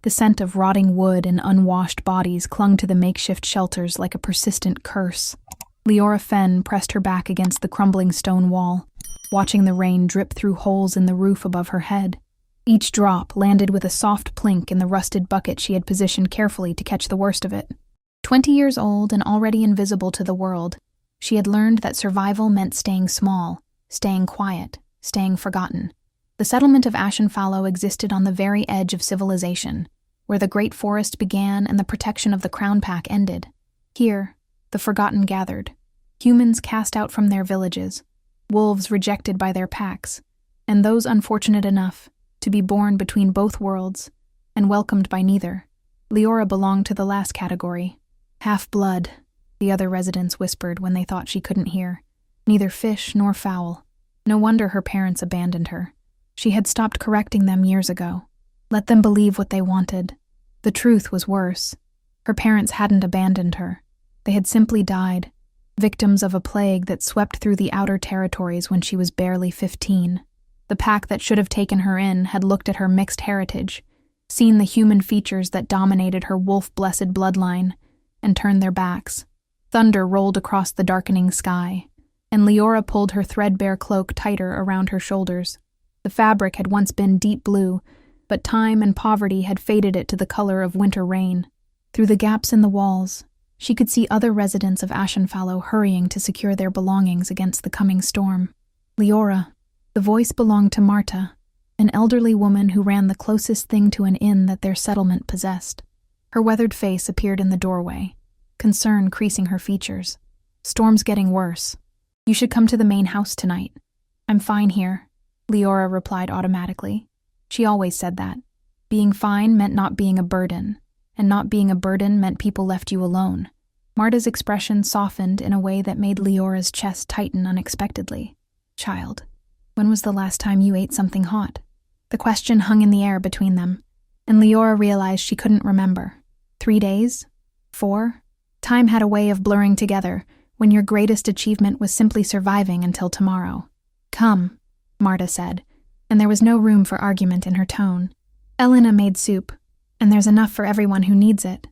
The scent of rotting wood and unwashed bodies clung to the makeshift shelters like a persistent curse. Leora Fenn pressed her back against the crumbling stone wall, watching the rain drip through holes in the roof above her head. Each drop landed with a soft plink in the rusted bucket she had positioned carefully to catch the worst of it. 20 years old and already invisible to the world, she had learned that survival meant staying small, staying quiet, staying forgotten. The settlement of Ashenfallow existed on the very edge of civilization, where the great forest began and the protection of the Crown Pack ended. Here, the forgotten gathered. Humans cast out from their villages, wolves rejected by their packs, and those unfortunate enough to be born between both worlds and welcomed by neither. Leora belonged to the last category. Half-blood, the other residents whispered when they thought she couldn't hear. Neither fish nor fowl. No wonder her parents abandoned her. She had stopped correcting them years ago. Let them believe what they wanted. The truth was worse. Her parents hadn't abandoned her. They had simply died, victims of a plague that swept through the outer territories when she was barely 15. The pack that should have taken her in had looked at her mixed heritage, seen the human features that dominated her wolf-blessed bloodline, and turned their backs. Thunder rolled across the darkening sky, and Leora pulled her threadbare cloak tighter around her shoulders. The fabric had once been deep blue, but time and poverty had faded it to the color of winter rain. Through the gaps in the walls, she could see other residents of Ashenfallow hurrying to secure their belongings against the coming storm. Leora. The voice belonged to Marta, an elderly woman who ran the closest thing to an inn that their settlement possessed. Her weathered face appeared in the doorway, concern creasing her features. Storm's getting worse. You should come to the main house tonight. I'm fine here, Leora replied automatically. She always said that. Being fine meant not being a burden, and not being a burden meant people left you alone. Marta's expression softened in a way that made Leora's chest tighten unexpectedly. Child, when was the last time you ate something hot? The question hung in the air between them, and Leora realized she couldn't remember. 3 days? 4? Time had a way of blurring together when your greatest achievement was simply surviving until tomorrow. Come, Marta said, and there was no room for argument in her tone. Elena made soup, and there's enough for everyone who needs it.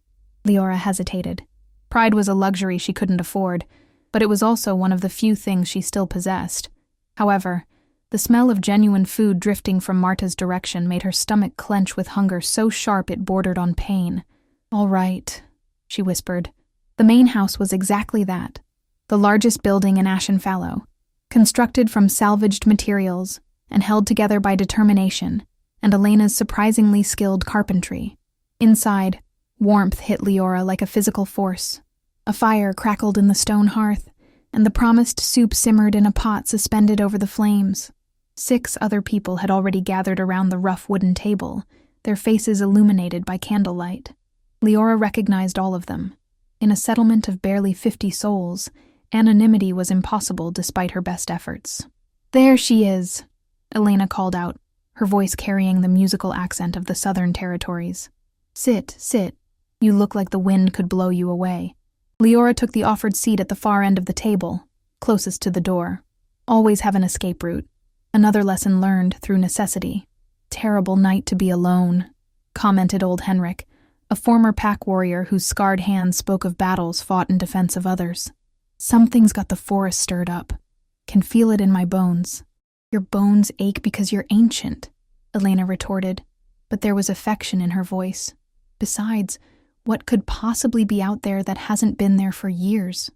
Leora hesitated. Pride was a luxury she couldn't afford, but it was also one of the few things she still possessed. However, the smell of genuine food drifting from Marta's direction made her stomach clench with hunger so sharp it bordered on pain. All right, she whispered. The main house was exactly that. The largest building in Ashenfallow, constructed from salvaged materials and held together by determination and Elena's surprisingly skilled carpentry. Inside, warmth hit Leora like a physical force. A fire crackled in the stone hearth, and the promised soup simmered in a pot suspended over the flames. 6 other people had already gathered around the rough wooden table, their faces illuminated by candlelight. Leora recognized all of them. In a settlement of barely 50 souls, anonymity was impossible despite her best efforts. There she is, Elena called out, her voice carrying the musical accent of the Southern Territories. Sit, sit. You look like the wind could blow you away. Leora took the offered seat at the far end of the table, closest to the door. Always have an escape route. Another lesson learned through necessity. Terrible night to be alone, commented old Henrik, a former pack warrior whose scarred hands spoke of battles fought in defense of others. Something's got the forest stirred up. Can feel it in my bones. Your bones ache because you're ancient, Elena retorted, but there was affection in her voice. Besides, what could possibly be out there that hasn't been there for years?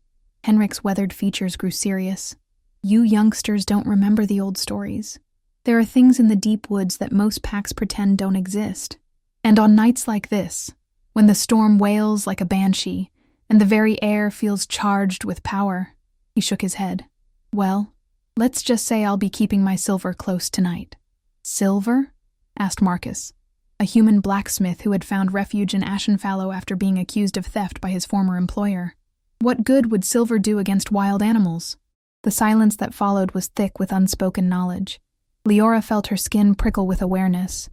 Henrik's weathered features grew serious. You youngsters don't remember the old stories. There are things in the deep woods that most packs pretend don't exist. And on nights like this, when the storm wails like a banshee, and the very air feels charged with power, he shook his head. Well, let's just say I'll be keeping my silver close tonight. Silver? Asked Marcus, a human blacksmith who had found refuge in Ashenfallow after being accused of theft by his former employer. What good would silver do against wild animals? The silence that followed was thick with unspoken knowledge. Leora felt her skin prickle with awareness,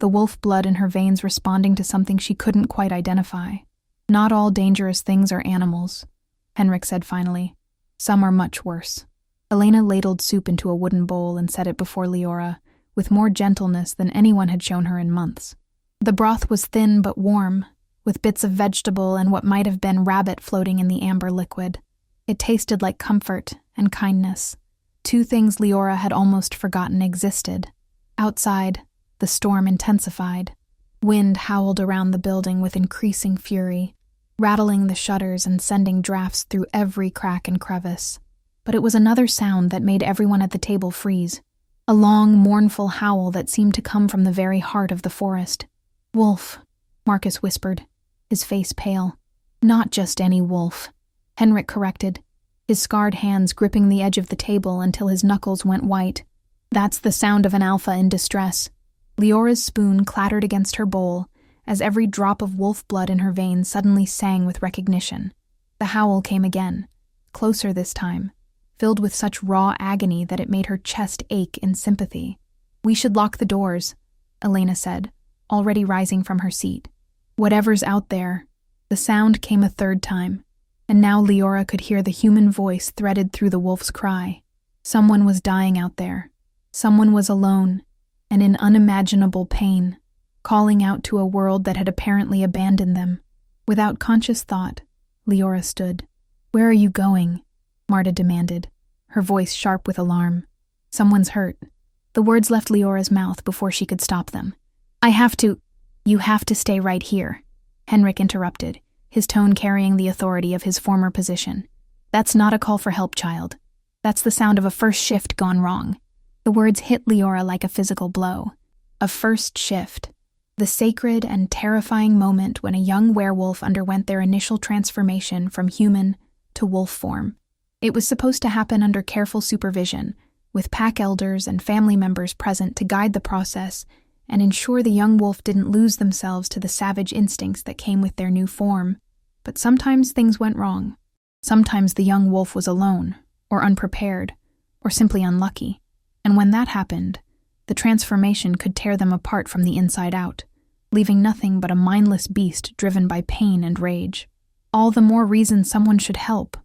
the wolf blood in her veins responding to something she couldn't quite identify. Not all dangerous things are animals, Henrik said finally. Some are much worse. Elena ladled soup into a wooden bowl and set it before Leora, with more gentleness than anyone had shown her in months. The broth was thin but warm, with bits of vegetable and what might have been rabbit floating in the amber liquid. It tasted like comfort and kindness, two things Leora had almost forgotten existed. Outside, the storm intensified. Wind howled around the building with increasing fury, rattling the shutters and sending drafts through every crack and crevice. But it was another sound that made everyone at the table freeze. A long, mournful howl that seemed to come from the very heart of the forest. "Wolf," Marcus whispered, his face pale. "Not just any wolf," Henrik corrected, his scarred hands gripping the edge of the table until his knuckles went white. "That's the sound of an alpha in distress." Leora's spoon clattered against her bowl as every drop of wolf blood in her veins suddenly sang with recognition. The howl came again, closer this time, filled with such raw agony that it made her chest ache in sympathy. "We should lock the doors," Elena said, already rising from her seat. "Whatever's out there." The sound came a third time, and now Leora could hear the human voice threaded through the wolf's cry. Someone was dying out there. Someone was alone, and in unimaginable pain, calling out to a world that had apparently abandoned them. Without conscious thought, Leora stood. "Where are you going?" Marta demanded, her voice sharp with alarm. "Someone's hurt." The words left Leora's mouth before she could stop them. You have to stay right here," Henrik interrupted, his tone carrying the authority of his former position. "That's not a call for help, child. That's the sound of a first shift gone wrong." The words hit Leora like a physical blow. A first shift. The sacred and terrifying moment when a young werewolf underwent their initial transformation from human to wolf form. It was supposed to happen under careful supervision, with pack elders and family members present to guide the process and ensure the young wolf didn't lose themselves to the savage instincts that came with their new form. But sometimes things went wrong. Sometimes the young wolf was alone, or unprepared, or simply unlucky. And when that happened, the transformation could tear them apart from the inside out, leaving nothing but a mindless beast driven by pain and rage. "All the more reason someone should help,"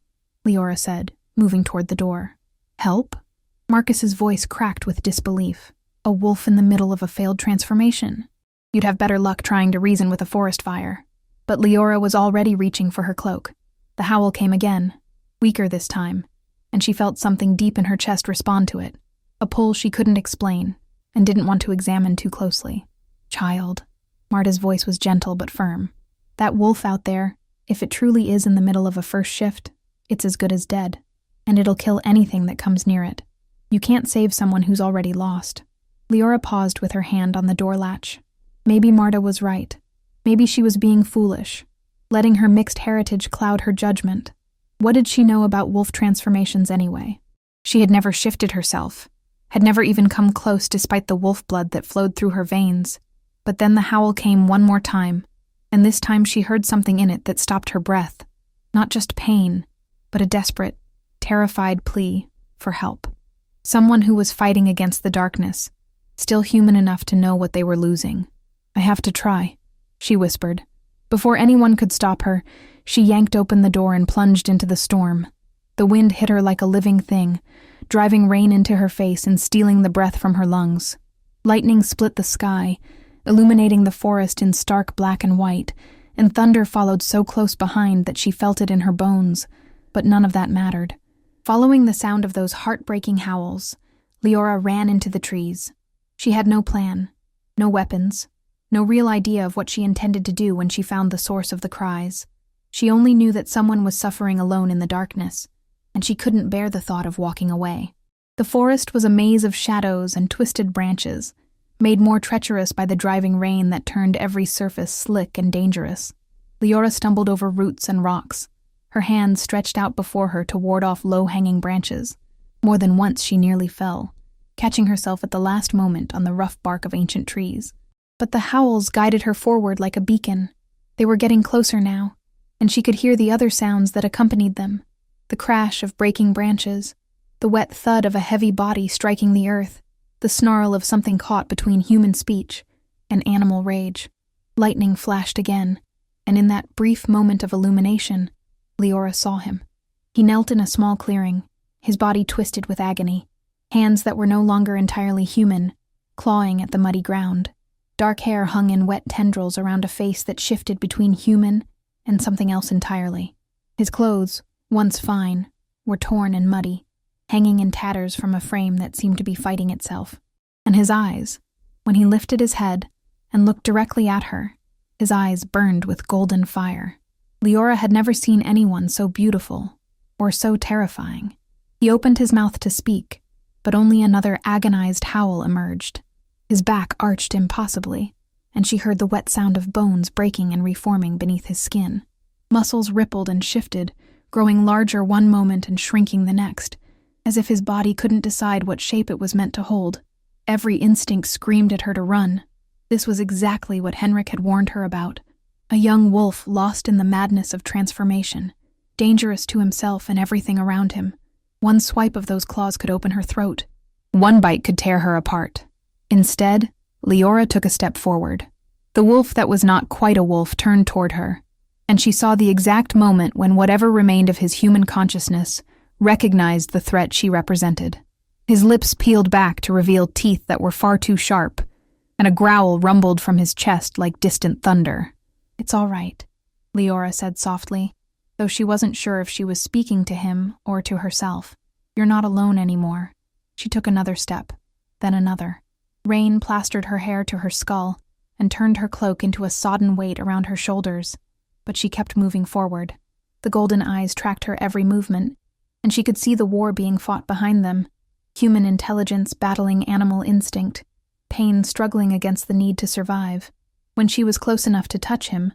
Leora said, moving toward the door. "Help?" Marcus's voice cracked with disbelief. A wolf in the middle of a failed transformation? You'd have better luck trying to reason with a forest fire. But Leora was already reaching for her cloak. The howl came again, weaker this time, and she felt something deep in her chest respond to it. A pull she couldn't explain, and didn't want to examine too closely. "Child," Marta's voice was gentle but firm. "That wolf out there, if it truly is in the middle of a first shift, it's as good as dead, and it'll kill anything that comes near it. You can't save someone who's already lost." Leora paused with her hand on the door latch. Maybe Marta was right. Maybe she was being foolish, letting her mixed heritage cloud her judgment. What did she know about wolf transformations anyway? She had never shifted herself, had never even come close despite the wolf blood that flowed through her veins. But then the howl came one more time, and this time she heard something in it that stopped her breath. Not just pain, but a desperate, terrified plea for help. Someone who was fighting against the darkness, still human enough to know what they were losing. "I have to try," she whispered. Before anyone could stop her, she yanked open the door and plunged into the storm. The wind hit her like a living thing, driving rain into her face and stealing the breath from her lungs. Lightning split the sky, illuminating the forest in stark black and white, and thunder followed so close behind that she felt it in her bones, but none of that mattered. Following the sound of those heartbreaking howls, Leora ran into the trees. She had no plan, no weapons, no real idea of what she intended to do when she found the source of the cries. She only knew that someone was suffering alone in the darkness, and she couldn't bear the thought of walking away. The forest was a maze of shadows and twisted branches, made more treacherous by the driving rain that turned every surface slick and dangerous. Leora stumbled over roots and rocks, her hands stretched out before her to ward off low-hanging branches. More than once she nearly fell, catching herself at the last moment on the rough bark of ancient trees. But the howls guided her forward like a beacon. They were getting closer now, and she could hear the other sounds that accompanied them. The crash of breaking branches, the wet thud of a heavy body striking the earth, the snarl of something caught between human speech and animal rage. Lightning flashed again, and in that brief moment of illumination, Leora saw him. He knelt in a small clearing, his body twisted with agony, hands that were no longer entirely human, clawing at the muddy ground. Dark hair hung in wet tendrils around a face that shifted between human and something else entirely. His clothes, once fine, were torn and muddy, hanging in tatters from a frame that seemed to be fighting itself. And his eyes, when he lifted his head and looked directly at her, his eyes burned with golden fire. Leora had never seen anyone so beautiful or so terrifying. He opened his mouth to speak, but only another agonized howl emerged. His back arched impossibly, and she heard the wet sound of bones breaking and reforming beneath his skin. Muscles rippled and shifted, growing larger one moment and shrinking the next, as if his body couldn't decide what shape it was meant to hold. Every instinct screamed at her to run. This was exactly what Henrik had warned her about. A young wolf lost in the madness of transformation, dangerous to himself and everything around him. One swipe of those claws could open her throat. One bite could tear her apart. Instead, Leora took a step forward. The wolf that was not quite a wolf turned toward her, and she saw the exact moment when whatever remained of his human consciousness recognized the threat she represented. His lips peeled back to reveal teeth that were far too sharp, and a growl rumbled from his chest like distant thunder. "It's all right," Leora said softly, though she wasn't sure if she was speaking to him or to herself. "You're not alone anymore." She took another step, then another. Rain plastered her hair to her skull and turned her cloak into a sodden weight around her shoulders, but she kept moving forward. The golden eyes tracked her every movement, and she could see the war being fought behind them, human intelligence battling animal instinct, pain struggling against the need to survive. When she was close enough to touch him,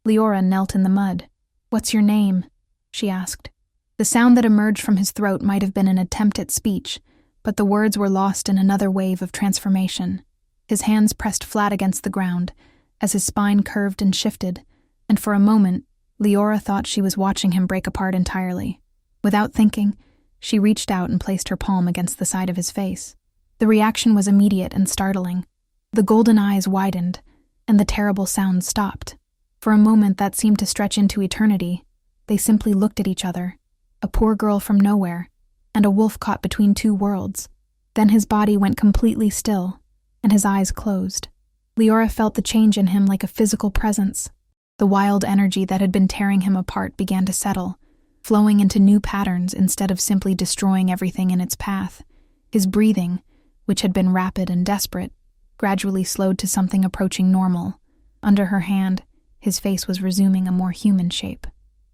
Leora knelt in the mud. "What's your name?" she asked. The sound that emerged from his throat might have been an attempt at speech, but the words were lost in another wave of transformation. His hands pressed flat against the ground as his spine curved and shifted, and for a moment, Leora thought she was watching him break apart entirely. Without thinking, she reached out and placed her palm against the side of his face. The reaction was immediate and startling. The golden eyes widened, and the terrible sound stopped. For a moment that seemed to stretch into eternity, they simply looked at each other, a poor girl from nowhere, and a wolf caught between two worlds. Then his body went completely still, and his eyes closed. Leora felt the change in him like a physical presence. The wild energy that had been tearing him apart began to settle, flowing into new patterns instead of simply destroying everything in its path. His breathing, which had been rapid and desperate, gradually slowed to something approaching normal. Under her hand, his face was resuming a more human shape.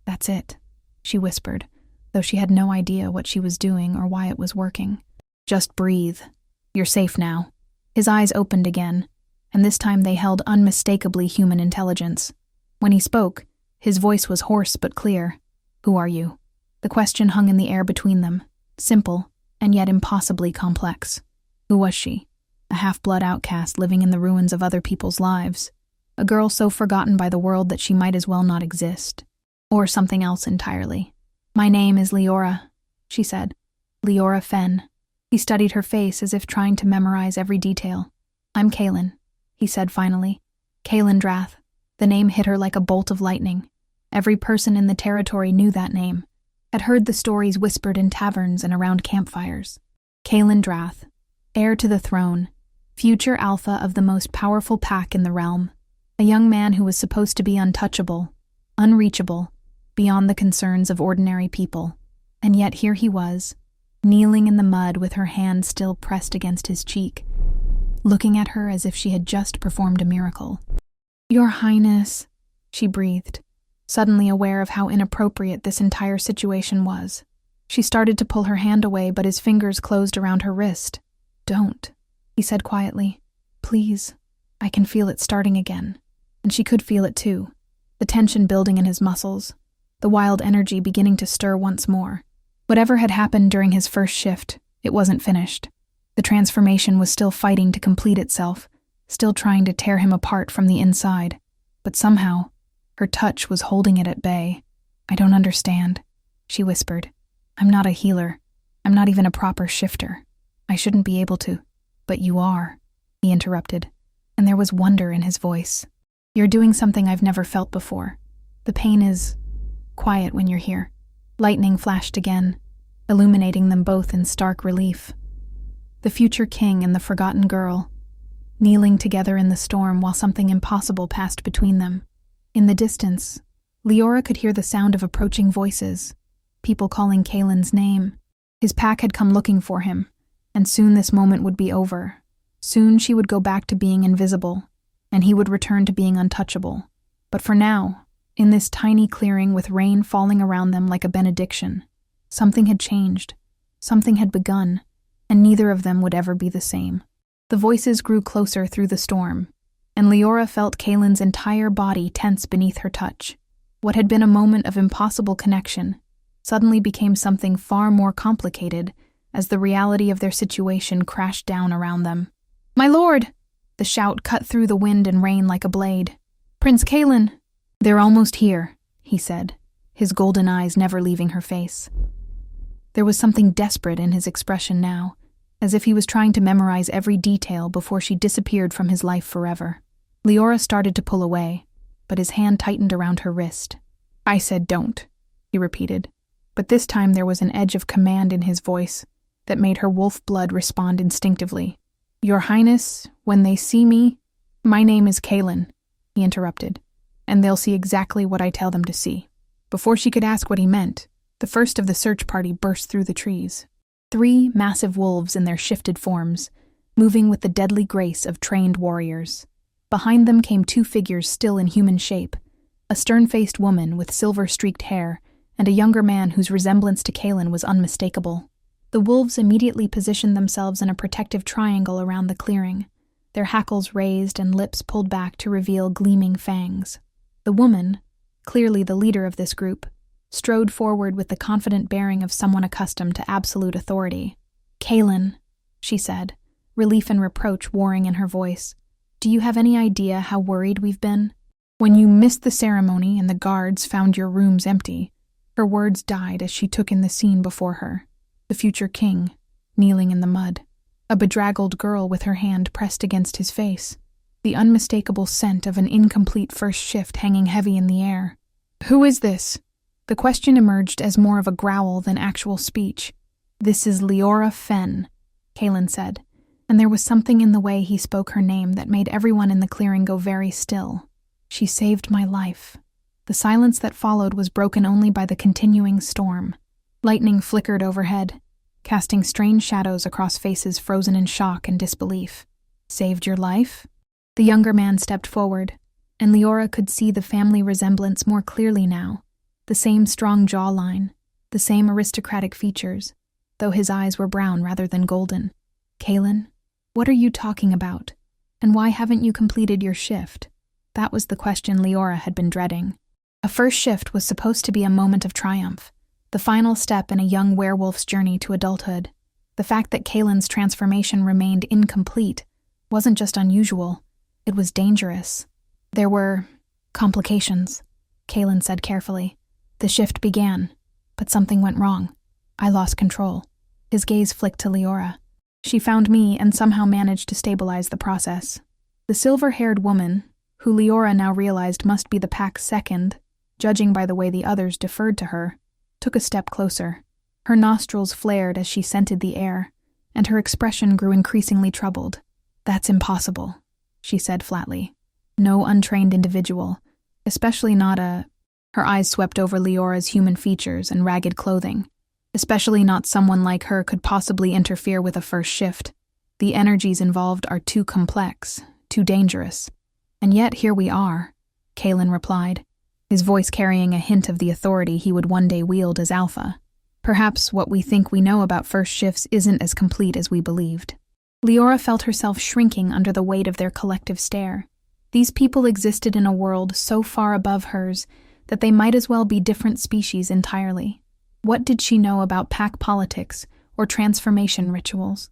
"That's it," she whispered, though she had no idea what she was doing or why it was working. "Just breathe. You're safe now." His eyes opened again, and this time they held unmistakably human intelligence. When he spoke, his voice was hoarse but clear. "Who are you?" The question hung in the air between them, simple and yet impossibly complex. Who was she? A half-blood outcast living in the ruins of other people's lives. A girl so forgotten by the world that she might as well not exist. Or something else entirely. "My name is Leora," she said. "Leora Fenn." He studied her face as if trying to memorize every detail. "I'm Kaelin," he said finally. Kaelin Drath. The name hit her like a bolt of lightning. Every person in the territory knew that name, had heard the stories whispered in taverns and around campfires. Kaelin Drath, heir to the throne, future alpha of the most powerful pack in the realm, a young man who was supposed to be untouchable, unreachable, beyond the concerns of ordinary people. And yet here he was, kneeling in the mud with her hand still pressed against his cheek, looking at her as if she had just performed a miracle. "Your Highness," she breathed, suddenly aware of how inappropriate this entire situation was. She started to pull her hand away, but his fingers closed around her wrist. "Don't," he said quietly. "Please, I can feel it starting again." And she could feel it too, the tension building in his muscles, the wild energy beginning to stir once more. Whatever had happened during his first shift, it wasn't finished. The transformation was still fighting to complete itself, still trying to tear him apart from the inside. But somehow, her touch was holding it at bay. "I don't understand," she whispered. "I'm not a healer. I'm not even a proper shifter. I shouldn't be able to." "But you are," he interrupted, and there was wonder in his voice. "You're doing something I've never felt before. The pain is quiet when you're here." Lightning flashed again, illuminating them both in stark relief. The future king and the forgotten girl, kneeling together in the storm while something impossible passed between them. In the distance, Leora could hear the sound of approaching voices, people calling Kaelin's name. His pack had come looking for him, and soon this moment would be over. Soon she would go back to being invisible, and he would return to being untouchable. But for now, in this tiny clearing with rain falling around them like a benediction, something had changed, something had begun, and neither of them would ever be the same. The voices grew closer through the storm, and Leora felt Kaelin's entire body tense beneath her touch. What had been a moment of impossible connection suddenly became something far more complicated as the reality of their situation crashed down around them. "My lord!" The shout cut through the wind and rain like a blade. "Prince Kaelin!" "They're almost here," he said, his golden eyes never leaving her face. There was something desperate in his expression now, as if he was trying to memorize every detail before she disappeared from his life forever. Leora started to pull away, but his hand tightened around her wrist. "I said don't," he repeated, but this time there was an edge of command in his voice that made her wolf blood respond instinctively. "Your Highness, when they see me—" "My name is Kaelin," he interrupted, "and they'll see exactly what I tell them to see." Before she could ask what he meant, the first of the search party burst through the trees. 3 massive wolves in their shifted forms, moving with the deadly grace of trained warriors. Behind them came 2 figures still in human shape, a stern-faced woman with silver-streaked hair and a younger man whose resemblance to Kaelin was unmistakable. The wolves immediately positioned themselves in a protective triangle around the clearing, their hackles raised and lips pulled back to reveal gleaming fangs. The woman, clearly the leader of this group, strode forward with the confident bearing of someone accustomed to absolute authority. "Kaelin," she said, relief and reproach warring in her voice, "do you have any idea how worried we've been? When you missed the ceremony and the guards found your rooms empty," her words died as she took in the scene before her. The future king, kneeling in the mud, a bedraggled girl with her hand pressed against his face, the unmistakable scent of an incomplete first shift hanging heavy in the air. "Who is this?" The question emerged as more of a growl than actual speech. "This is Leora Fenn," Kaelin said, and there was something in the way he spoke her name that made everyone in the clearing go very still. "She saved my life." The silence that followed was broken only by the continuing storm. Lightning flickered overhead, casting strange shadows across faces frozen in shock and disbelief. "Saved your life?" The younger man stepped forward, and Leora could see the family resemblance more clearly now. The same strong jawline, the same aristocratic features, though his eyes were brown rather than golden. "Kaelin, what are you talking about? And why haven't you completed your shift?" That was the question Leora had been dreading. A first shift was supposed to be a moment of triumph, the final step in a young werewolf's journey to adulthood. The fact that Kaelin's transformation remained incomplete wasn't just unusual, it was dangerous. "There were complications," Kaelin said carefully. "The shift began, but something went wrong. I lost control." His gaze flicked to Leora. She found me and somehow managed to stabilize the process. The silver-haired woman, who Leora now realized must be the pack's second, judging by the way the others deferred to her, took a step closer. Her nostrils flared as she scented the air, and her expression grew increasingly troubled. "That's impossible," she said flatly. "No untrained individual, especially not a—" Her eyes swept over Leora's human features and ragged clothing. "Especially not someone like her could possibly interfere with a first shift. The energies involved are too complex, too dangerous. And yet here we are," Kaelin replied, his voice carrying a hint of the authority he would one day wield as Alpha. "Perhaps what we think we know about first shifts isn't as complete as we believed." Leora felt herself shrinking under the weight of their collective stare. These people existed in a world so far above hers that they might as well be different species entirely. What did she know about pack politics or transformation rituals?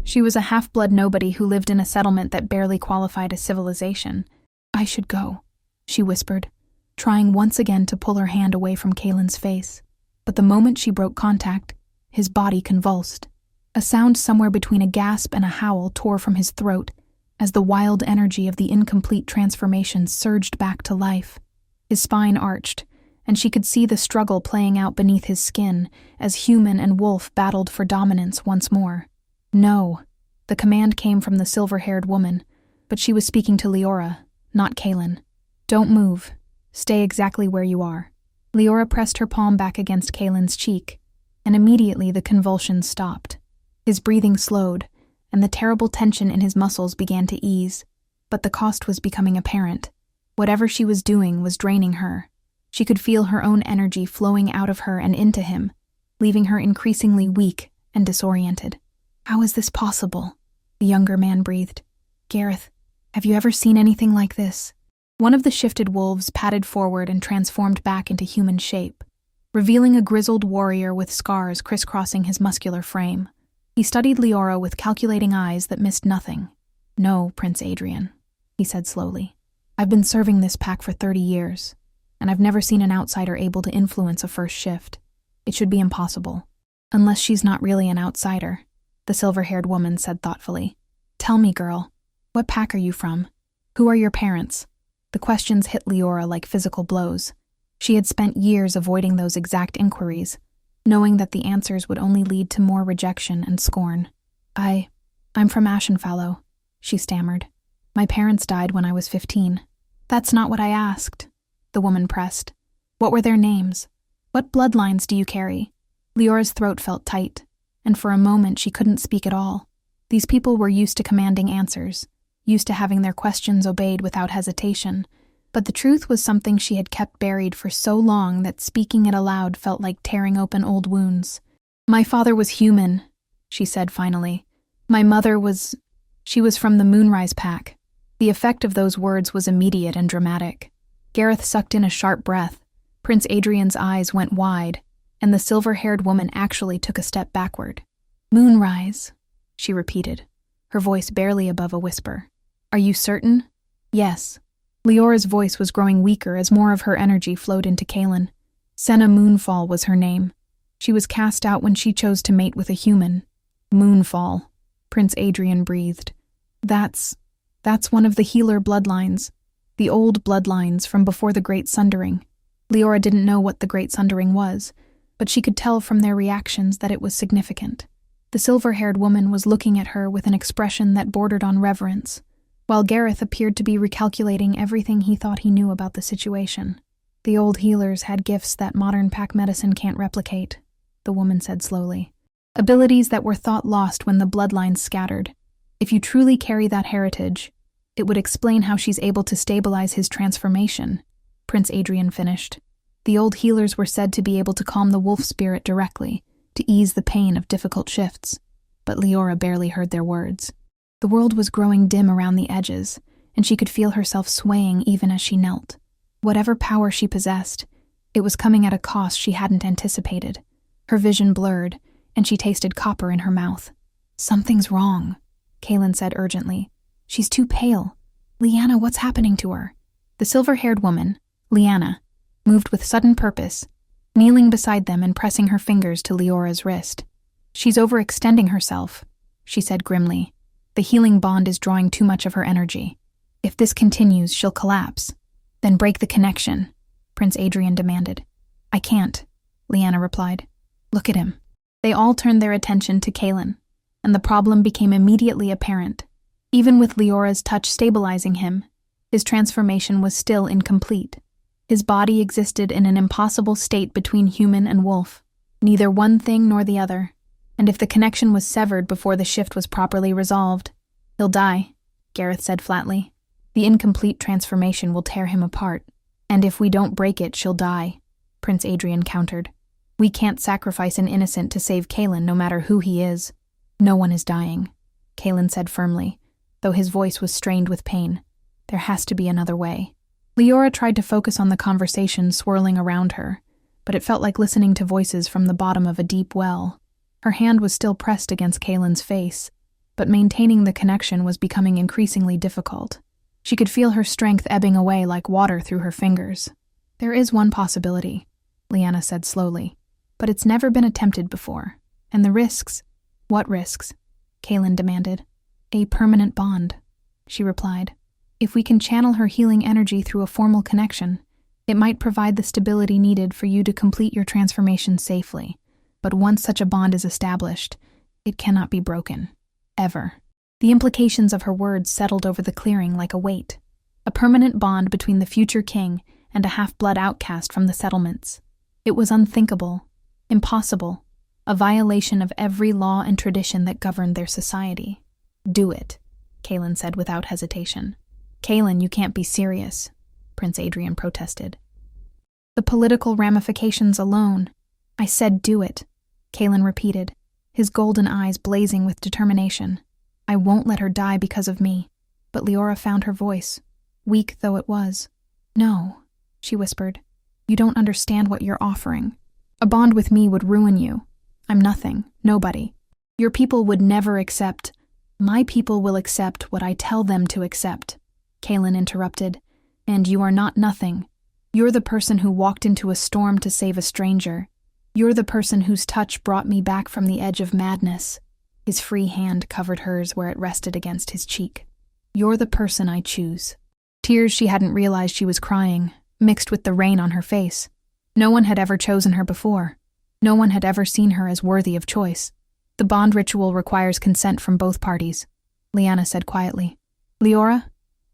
She was a half-blood nobody who lived in a settlement that barely qualified as civilization. "I should go," she whispered, trying once again to pull her hand away from Kaelin's face. But the moment she broke contact, his body convulsed. A sound somewhere between a gasp and a howl tore from his throat as the wild energy of the incomplete transformation surged back to life. His spine arched, and she could see the struggle playing out beneath his skin as human and wolf battled for dominance once more. "No." The command came from the silver-haired woman, but she was speaking to Leora, not Kaelin. "Don't move. Stay exactly where you are." Leora pressed her palm back against Kaelin's cheek, and immediately the convulsions stopped. His breathing slowed, and the terrible tension in his muscles began to ease. But the cost was becoming apparent. Whatever she was doing was draining her. She could feel her own energy flowing out of her and into him, leaving her increasingly weak and disoriented. "How is this possible?" the younger man breathed. "Gareth, have you ever seen anything like this?" One of the shifted wolves padded forward and transformed back into human shape, revealing a grizzled warrior with scars crisscrossing his muscular frame. He studied Leora with calculating eyes that missed nothing. "No, Prince Adrian," he said slowly. "I've been serving this pack for 30 years, and I've never seen an outsider able to influence a first shift. It should be impossible. Unless she's not really an outsider," the silver-haired woman said thoughtfully. "Tell me, girl, what pack are you from? Who are your parents?" The questions hit Leora like physical blows. She had spent years avoiding those exact inquiries, knowing that the answers would only lead to more rejection and scorn. I'm from Ashenfallow," she stammered. "My parents died when I was 15. "That's not what I asked," the woman pressed. "What were their names? What bloodlines do you carry?" Leora's throat felt tight, and for a moment she couldn't speak at all. These people were used to commanding answers, used to having their questions obeyed without hesitation, but the truth was something she had kept buried for so long that speaking it aloud felt like tearing open old wounds. "My father was human," she said finally. "My mother was... she was from the Moonrise Pack." The effect of those words was immediate and dramatic. Gareth sucked in a sharp breath. Prince Adrian's eyes went wide, and the silver-haired woman actually took a step backward. "Moonrise," she repeated, her voice barely above a whisper. "Are you certain?" "Yes." Leora's voice was growing weaker as more of her energy flowed into Kaelin. Senna Moonfall was her name. She was cast out when she chose to mate with a human. "Moonfall," Prince Adrian breathed. That's one of the healer bloodlines. The old bloodlines from before the Great Sundering." Leora didn't know what the Great Sundering was, but she could tell from their reactions that it was significant. The silver-haired woman was looking at her with an expression that bordered on reverence, while Gareth appeared to be recalculating everything he thought he knew about the situation. "The old healers had gifts that modern pack medicine can't replicate," the woman said slowly. "Abilities that were thought lost when the bloodlines scattered. If you truly carry that heritage, it would explain how she's able to stabilize his transformation," Prince Adrian finished. "The old healers were said to be able to calm the wolf spirit directly, to ease the pain of difficult shifts." But Leora barely heard their words. The world was growing dim around the edges, and she could feel herself swaying even as she knelt. Whatever power she possessed, it was coming at a cost she hadn't anticipated. Her vision blurred, and she tasted copper in her mouth. "Something's wrong," Kaelin said urgently. "She's too pale. Leanna, what's happening to her?" The silver-haired woman, Leanna, moved with sudden purpose, kneeling beside them and pressing her fingers to Leora's wrist. "She's overextending herself," she said grimly. "The healing bond is drawing too much of her energy. If this continues, she'll collapse." "Then break the connection," Prince Adrian demanded. "I can't," Leanna replied. "Look at him." They all turned their attention to Kaelin, and the problem became immediately apparent. Even with Leora's touch stabilizing him, his transformation was still incomplete. His body existed in an impossible state between human and wolf, neither one thing nor the other. And if the connection was severed before the shift was properly resolved, "He'll die," Gareth said flatly. "The incomplete transformation will tear him apart. And if we don't break it, she'll die," Prince Adrian countered. "We can't sacrifice an innocent to save Kaelin, no matter who he is." "No one is dying," Kaelin said firmly, though his voice was strained with pain. "There has to be another way." Leora tried to focus on the conversation swirling around her, but it felt like listening to voices from the bottom of a deep well. Her hand was still pressed against Kaelin's face, but maintaining the connection was becoming increasingly difficult. She could feel her strength ebbing away like water through her fingers. "There is one possibility," Leanna said slowly, "but it's never been attempted before. And the risks—" "What risks?" Kaelin demanded. "A permanent bond," she replied. "If we can channel her healing energy through a formal connection, it might provide the stability needed for you to complete your transformation safely. But once such a bond is established, it cannot be broken. Ever." The implications of her words settled over the clearing like a weight. A permanent bond between the future king and a half-blood outcast from the settlements. It was unthinkable, impossible, a violation of every law and tradition that governed their society. "Do it," Kaelin said without hesitation. "Kaelin, you can't be serious," Prince Adrian protested. "The political ramifications alone." "I said do it," Kaelin repeated, his golden eyes blazing with determination. "I won't let her die because of me." But Leora found her voice, weak though it was. "No," she whispered. "You don't understand what you're offering. A bond with me would ruin you. I'm nothing, nobody. Your people would never accept—" "My people will accept what I tell them to accept," Kaelin interrupted. "And you are not nothing. You're the person who walked into a storm to save a stranger. You're the person whose touch brought me back from the edge of madness." His free hand covered hers where it rested against his cheek. "You're the person I choose." Tears she hadn't realized she was crying, mixed with the rain on her face. No one had ever chosen her before. No one had ever seen her as worthy of choice. "The bond ritual requires consent from both parties," Lyanna said quietly. "Leora,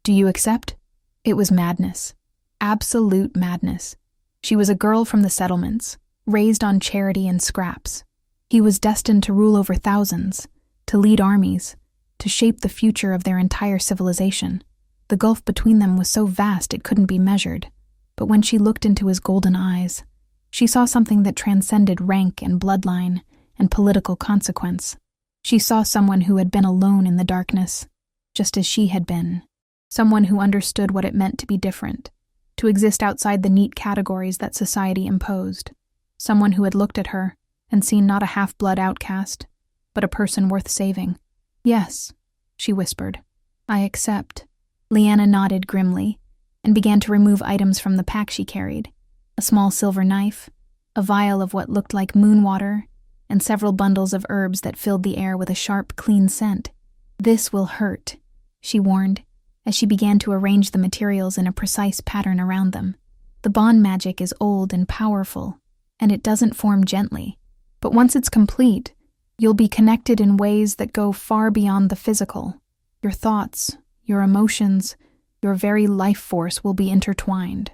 do you accept?" It was madness. Absolute madness. She was a girl from the settlements, raised on charity and scraps. He was destined to rule over thousands, to lead armies, to shape the future of their entire civilization. The gulf between them was so vast it couldn't be measured. But when she looked into his golden eyes, she saw something that transcended rank and bloodline and political consequence. She saw someone who had been alone in the darkness, just as she had been. Someone who understood what it meant to be different, to exist outside the neat categories that society imposed. Someone who had looked at her and seen not a half-blood outcast, but a person worth saving. "Yes," she whispered. "I accept." Lyanna nodded grimly and began to remove items from the pack she carried. A small silver knife, a vial of what looked like moon water, and several bundles of herbs that filled the air with a sharp, clean scent. "This will hurt," she warned, as she began to arrange the materials in a precise pattern around them. "The bond magic is old and powerful, and it doesn't form gently. But once it's complete, you'll be connected in ways that go far beyond the physical. Your thoughts, your emotions, your very life force will be intertwined."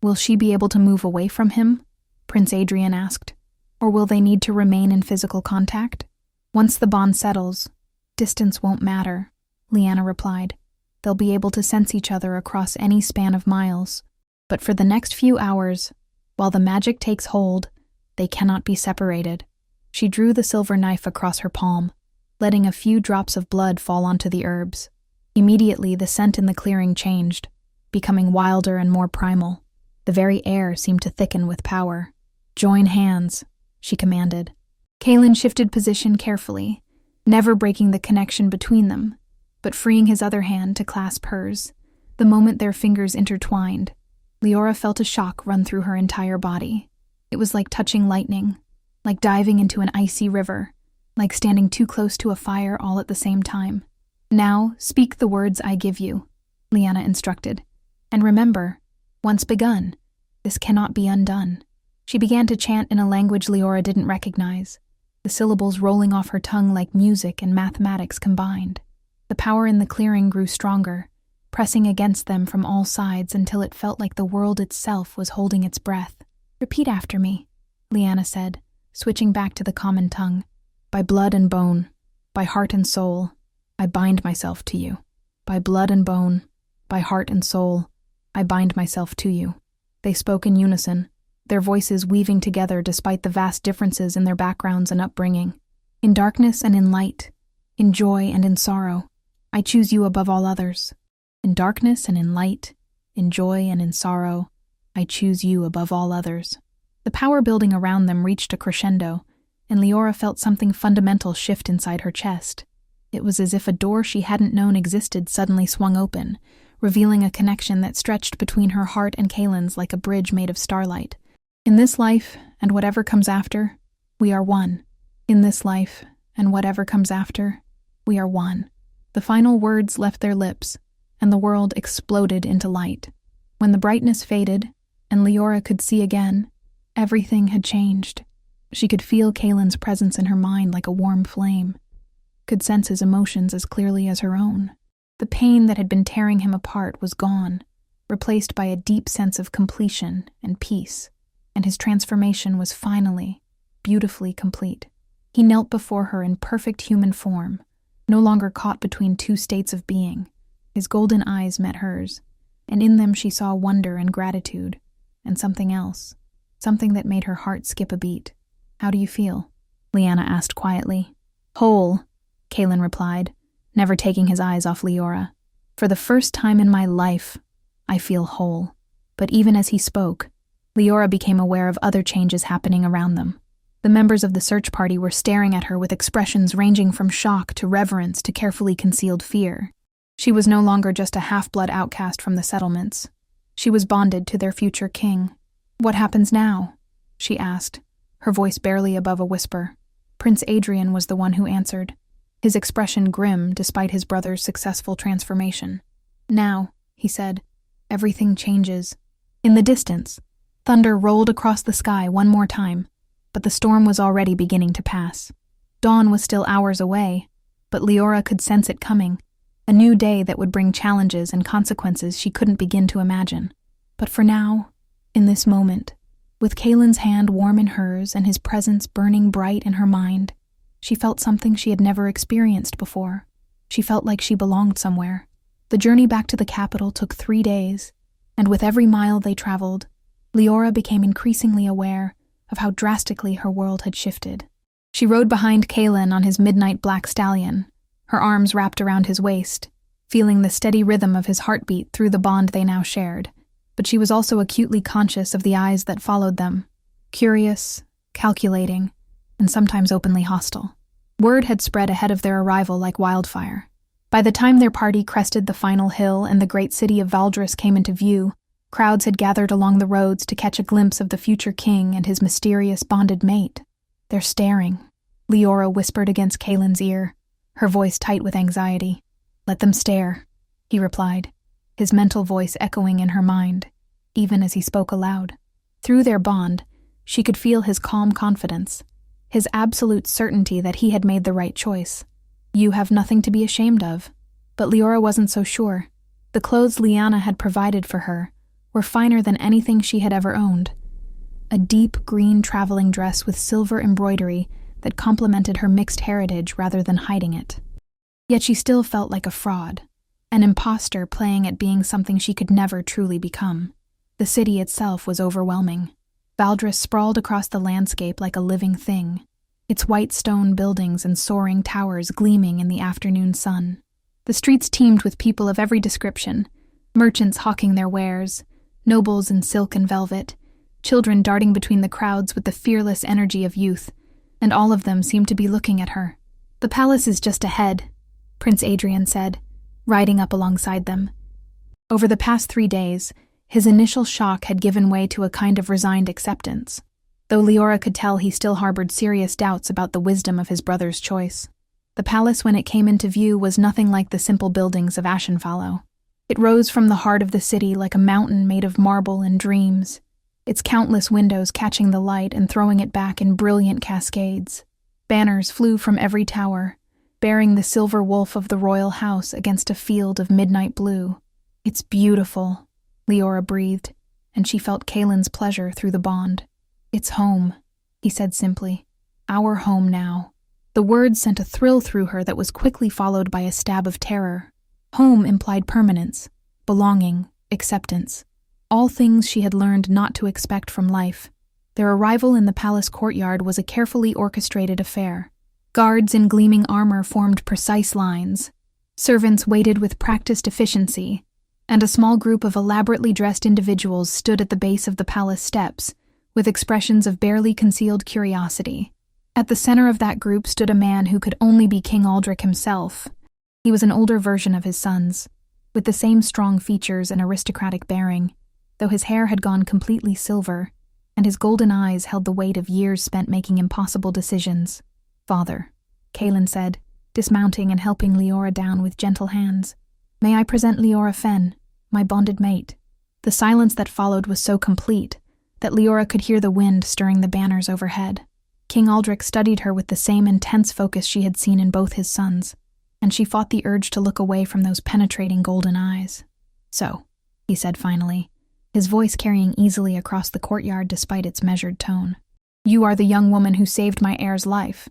"Will she be able to move away from him?" Prince Adrian asked. "Or will they need to remain in physical contact?" "Once the bond settles, distance won't matter," Lyanna replied. "They'll be able to sense each other across any span of miles. But for the next few hours, while the magic takes hold, they cannot be separated." She drew the silver knife across her palm, letting a few drops of blood fall onto the herbs. Immediately, the scent in the clearing changed, becoming wilder and more primal. The very air seemed to thicken with power. "Join hands," she commanded. Kaelin shifted position carefully, never breaking the connection between them, but freeing his other hand to clasp hers. The moment their fingers intertwined, Leora felt a shock run through her entire body. It was like touching lightning, like diving into an icy river, like standing too close to a fire all at the same time. "Now, speak the words I give you," Lyanna instructed. "And remember, once begun, this cannot be undone." She began to chant in a language Leora didn't recognize, the syllables rolling off her tongue like music and mathematics combined. The power in the clearing grew stronger, pressing against them from all sides until it felt like the world itself was holding its breath. "Repeat after me," Lyanna said, switching back to the common tongue. "By blood and bone, by heart and soul, I bind myself to you. By blood and bone, by heart and soul, I bind myself to you." They spoke in unison, their voices weaving together despite the vast differences in their backgrounds and upbringing. "In darkness and in light, in joy and in sorrow, I choose you above all others. In darkness and in light, in joy and in sorrow, I choose you above all others." The power building around them reached a crescendo, and Leora felt something fundamental shift inside her chest. It was as if a door she hadn't known existed suddenly swung open, revealing a connection that stretched between her heart and Kaelin's like a bridge made of starlight. "In this life, and whatever comes after, we are one. In this life, and whatever comes after, we are one." The final words left their lips, and the world exploded into light. When the brightness faded, and Leora could see again, everything had changed. She could feel Kaelin's presence in her mind like a warm flame. could sense his emotions as clearly as her own. The pain that had been tearing him apart was gone, replaced by a deep sense of completion and peace, and his transformation was finally, beautifully complete. He knelt before her in perfect human form, no longer caught between two states of being. His golden eyes met hers, and in them she saw wonder and gratitude, and something else, something that made her heart skip a beat. "How do you feel?" Lyanna asked quietly. "Whole," Kalen replied, never taking his eyes off Leora. "For the first time in my life, I feel whole." But even as he spoke, Leora became aware of other changes happening around them. The members of the search party were staring at her with expressions ranging from shock to reverence to carefully concealed fear. She was no longer just a half-blood outcast from the settlements. She was bonded to their future king. "What happens now?" she asked, her voice barely above a whisper. Prince Adrian was the one who answered, his expression grim despite his brother's successful transformation. "Now," he said, "everything changes." In the distance, thunder rolled across the sky one more time, but the storm was already beginning to pass. Dawn was still hours away, but Leora could sense it coming, a new day that would bring challenges and consequences she couldn't begin to imagine. But for now, in this moment, with Kalen's hand warm in hers and his presence burning bright in her mind, she felt something she had never experienced before. She felt like she belonged somewhere. The journey back to the capital took 3 days, and with every mile they traveled, Leora became increasingly aware of how drastically her world had shifted. She rode behind Kalen on his midnight black stallion, her arms wrapped around his waist, feeling the steady rhythm of his heartbeat through the bond they now shared. But she was also acutely conscious of the eyes that followed them, curious, calculating, and sometimes openly hostile. Word had spread ahead of their arrival like wildfire. By the time their party crested the final hill and the great city of Valdris came into view, crowds had gathered along the roads to catch a glimpse of the future king and his mysterious bonded mate. "They're staring," Leora whispered against Kalen's ear, her voice tight with anxiety. "Let them stare," he replied, his mental voice echoing in her mind, even as he spoke aloud. Through their bond, she could feel his calm confidence, his absolute certainty that he had made the right choice. "You have nothing to be ashamed of." But Leora wasn't so sure. The clothes Lyanna had provided for her were finer than anything she had ever owned. A deep green traveling dress with silver embroidery that complemented her mixed heritage rather than hiding it. Yet she still felt like a fraud, an imposter playing at being something she could never truly become. The city itself was overwhelming. Valdris sprawled across the landscape like a living thing, its white stone buildings and soaring towers gleaming in the afternoon sun. The streets teemed with people of every description, merchants hawking their wares, nobles in silk and velvet, children darting between the crowds with the fearless energy of youth, and all of them seemed to be looking at her. "The palace is just ahead," Prince Adrian said, riding up alongside them. Over the past 3 days, his initial shock had given way to a kind of resigned acceptance, though Leora could tell he still harbored serious doubts about the wisdom of his brother's choice. The palace, when it came into view, was nothing like the simple buildings of Ashenfallow. It rose from the heart of the city like a mountain made of marble and dreams, its countless windows catching the light and throwing it back in brilliant cascades. Banners flew from every tower, bearing the silver wolf of the royal house against a field of midnight blue. "It's beautiful," Leora breathed, and she felt Kalen's pleasure through the bond. "It's home," he said simply. "Our home now." The words sent a thrill through her that was quickly followed by a stab of terror. Home implied permanence, belonging, acceptance, all things she had learned not to expect from life. Their arrival in the palace courtyard was a carefully orchestrated affair. Guards in gleaming armor formed precise lines. Servants waited with practiced efficiency, and a small group of elaborately dressed individuals stood at the base of the palace steps, with expressions of barely concealed curiosity. At the center of that group stood a man who could only be King Aldrich himself. He was an older version of his sons, with the same strong features and aristocratic bearing, though his hair had gone completely silver, and his golden eyes held the weight of years spent making impossible decisions. "Father," Kalen said, dismounting and helping Leora down with gentle hands. "May I present Leora Fenn, my bonded mate?" The silence that followed was so complete that Leora could hear the wind stirring the banners overhead. King Aldrich studied her with the same intense focus she had seen in both his sons, and she fought the urge to look away from those penetrating golden eyes. "So," he said finally, his voice carrying easily across the courtyard despite its measured tone. "You are the young woman who saved my heir's life."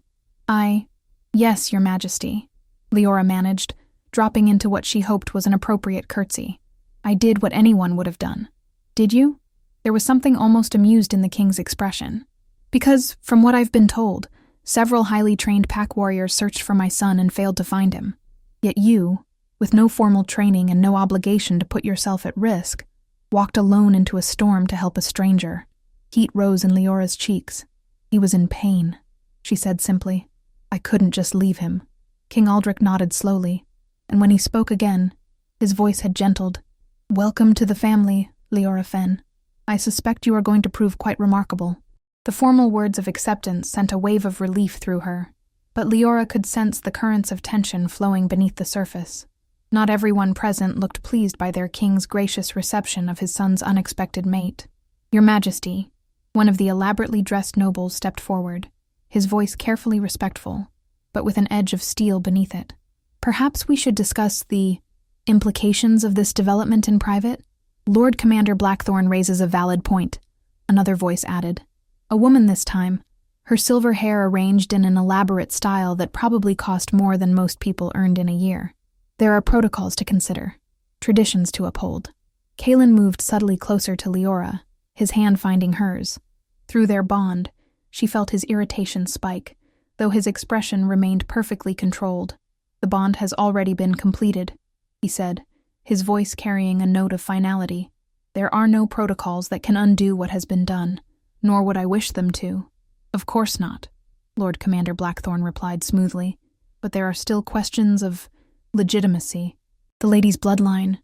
"Yes, Your Majesty," Leora managed, dropping into what she hoped was an appropriate curtsy. "I did what anyone would have done." "Did you?" There was something almost amused in the king's expression. "Because, from what I've been told, several highly trained pack warriors searched for my son and failed to find him. Yet you, with no formal training and no obligation to put yourself at risk, walked alone into a storm to help a stranger." Heat rose in Leora's cheeks. "He was in pain," she said simply. "I couldn't just leave him." King Aldrich nodded slowly, and when he spoke again, his voice had gentled. "Welcome to the family, Leora Fenn. I suspect you are going to prove quite remarkable." The formal words of acceptance sent a wave of relief through her, but Leora could sense the currents of tension flowing beneath the surface. Not everyone present looked pleased by their king's gracious reception of his son's unexpected mate. "Your Majesty," one of the elaborately dressed nobles stepped forward, his voice carefully respectful, but with an edge of steel beneath it. "Perhaps we should discuss the implications of this development in private?" "Lord Commander Blackthorn raises a valid point," another voice added. A woman this time, her silver hair arranged in an elaborate style that probably cost more than most people earned in a year. "There are protocols to consider, traditions to uphold." Kaelin moved subtly closer to Leora, his hand finding hers. Through their bond, she felt his irritation spike, though his expression remained perfectly controlled. "The bond has already been completed," he said, his voice carrying a note of finality. "There are no protocols that can undo what has been done, nor would I wish them to." "Of course not," Lord Commander Blackthorn replied smoothly, "but there are still questions of legitimacy. The lady's bloodline,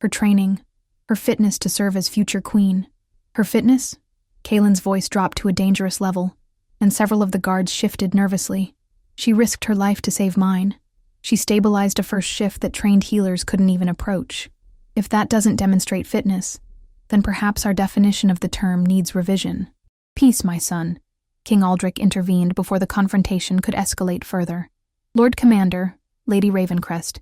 her training, her fitness to serve as future queen." "Her fitness?" Kaelin's voice dropped to a dangerous level, and several of the guards shifted nervously. "She risked her life to save mine. She stabilized a first shift that trained healers couldn't even approach. If that doesn't demonstrate fitness, then perhaps our definition of the term needs revision." "Peace, my son," King Aldrich intervened before the confrontation could escalate further. "Lord Commander, Lady Ravencrest,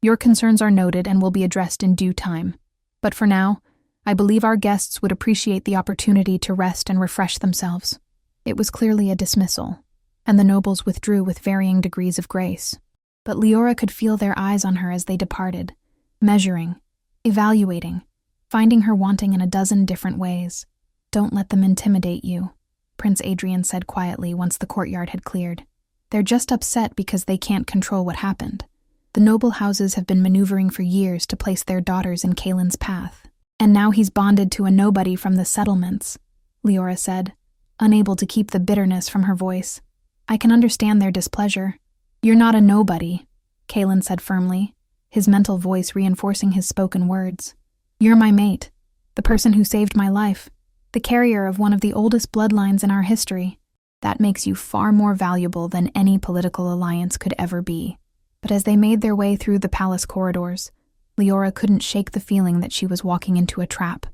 your concerns are noted and will be addressed in due time. But for now, I believe our guests would appreciate the opportunity to rest and refresh themselves." It was clearly a dismissal, and the nobles withdrew with varying degrees of grace. But Leora could feel their eyes on her as they departed, measuring, evaluating, finding her wanting in a dozen different ways. "Don't let them intimidate you," Prince Adrian said quietly once the courtyard had cleared. "They're just upset because they can't control what happened. The noble houses have been maneuvering for years to place their daughters in Kaelin's path. And now he's bonded to a nobody from the settlements," Leora said, unable to keep the bitterness from her voice. "I can understand their displeasure." "You're not a nobody," Kaelin said firmly, his mental voice reinforcing his spoken words. "You're my mate, the person who saved my life, the carrier of one of the oldest bloodlines in our history. That makes you far more valuable than any political alliance could ever be." But as they made their way through the palace corridors, Leora couldn't shake the feeling that she was walking into a trap.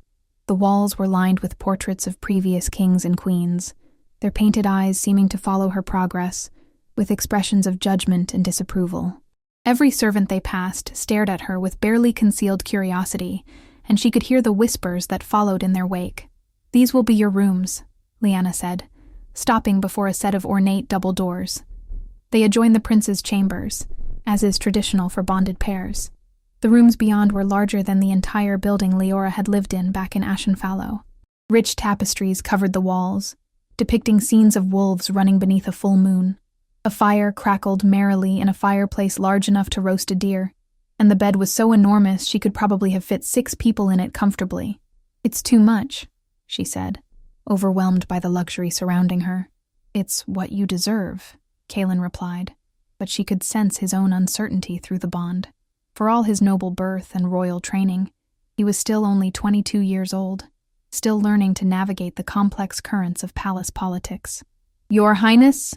The walls were lined with portraits of previous kings and queens, their painted eyes seeming to follow her progress, with expressions of judgment and disapproval. Every servant they passed stared at her with barely concealed curiosity, and she could hear the whispers that followed in their wake. "These will be your rooms," Lyanna said, stopping before a set of ornate double doors. They adjoined the prince's chambers, as is traditional for bonded pairs. The rooms beyond were larger than the entire building Leora had lived in back in Ashenfallow. Rich tapestries covered the walls, depicting scenes of wolves running beneath a full moon. A fire crackled merrily in a fireplace large enough to roast a deer, and the bed was so enormous she could probably have fit 6 people in it comfortably. "It's too much," she said, overwhelmed by the luxury surrounding her. "It's what you deserve," Kaelin replied, but she could sense his own uncertainty through the bond. For all his noble birth and royal training, he was still only 22 years old, still learning to navigate the complex currents of palace politics. "Your Highness,"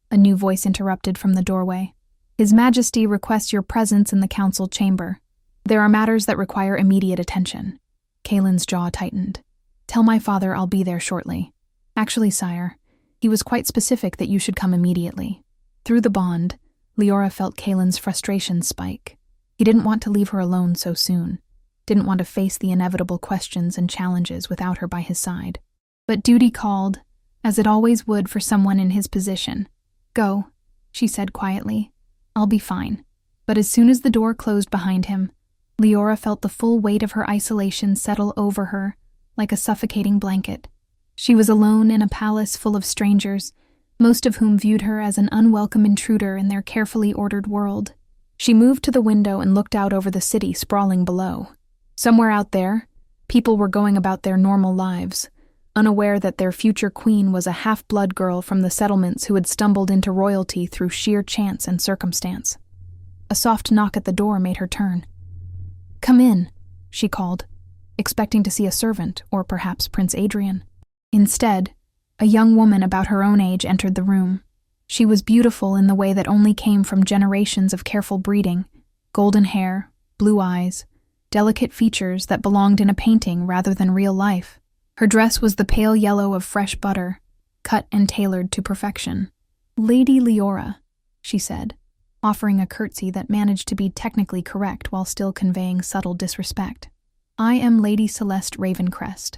a new voice interrupted from the doorway. "His Majesty requests your presence in the council chamber. There are matters that require immediate attention." Kaelin's jaw tightened. "Tell my father I'll be there shortly." "Actually, sire, he He was quite specific that you should come immediately. Through the bond, Leora felt Kaelin's frustration spike. He didn't want to leave her alone so soon, didn't want to face the inevitable questions and challenges without her by his side. But duty called, as it always would for someone in his position. "Go," she said quietly. "I'll be fine." But as soon as the door closed behind him, Leora felt the full weight of her isolation settle over her like a suffocating blanket. She was alone in a palace full of strangers, most of whom viewed her as an unwelcome intruder in their carefully ordered world. She moved to the window and looked out over the city sprawling below. Somewhere out there, people were going about their normal lives, unaware that their future queen was a half-blood girl from the settlements who had stumbled into royalty through sheer chance and circumstance. A soft knock at the door made her turn. "Come in," she called, expecting to see a servant or perhaps Prince Adrian. Instead, a young woman about her own age entered the room. She was beautiful in the way that only came from generations of careful breeding: golden hair, blue eyes, delicate features that belonged in a painting rather than real life. Her dress was the pale yellow of fresh butter, cut and tailored to perfection. "Lady Leora," she said, offering a curtsy that managed to be technically correct while still conveying subtle disrespect. "I am Lady Celeste Ravencrest.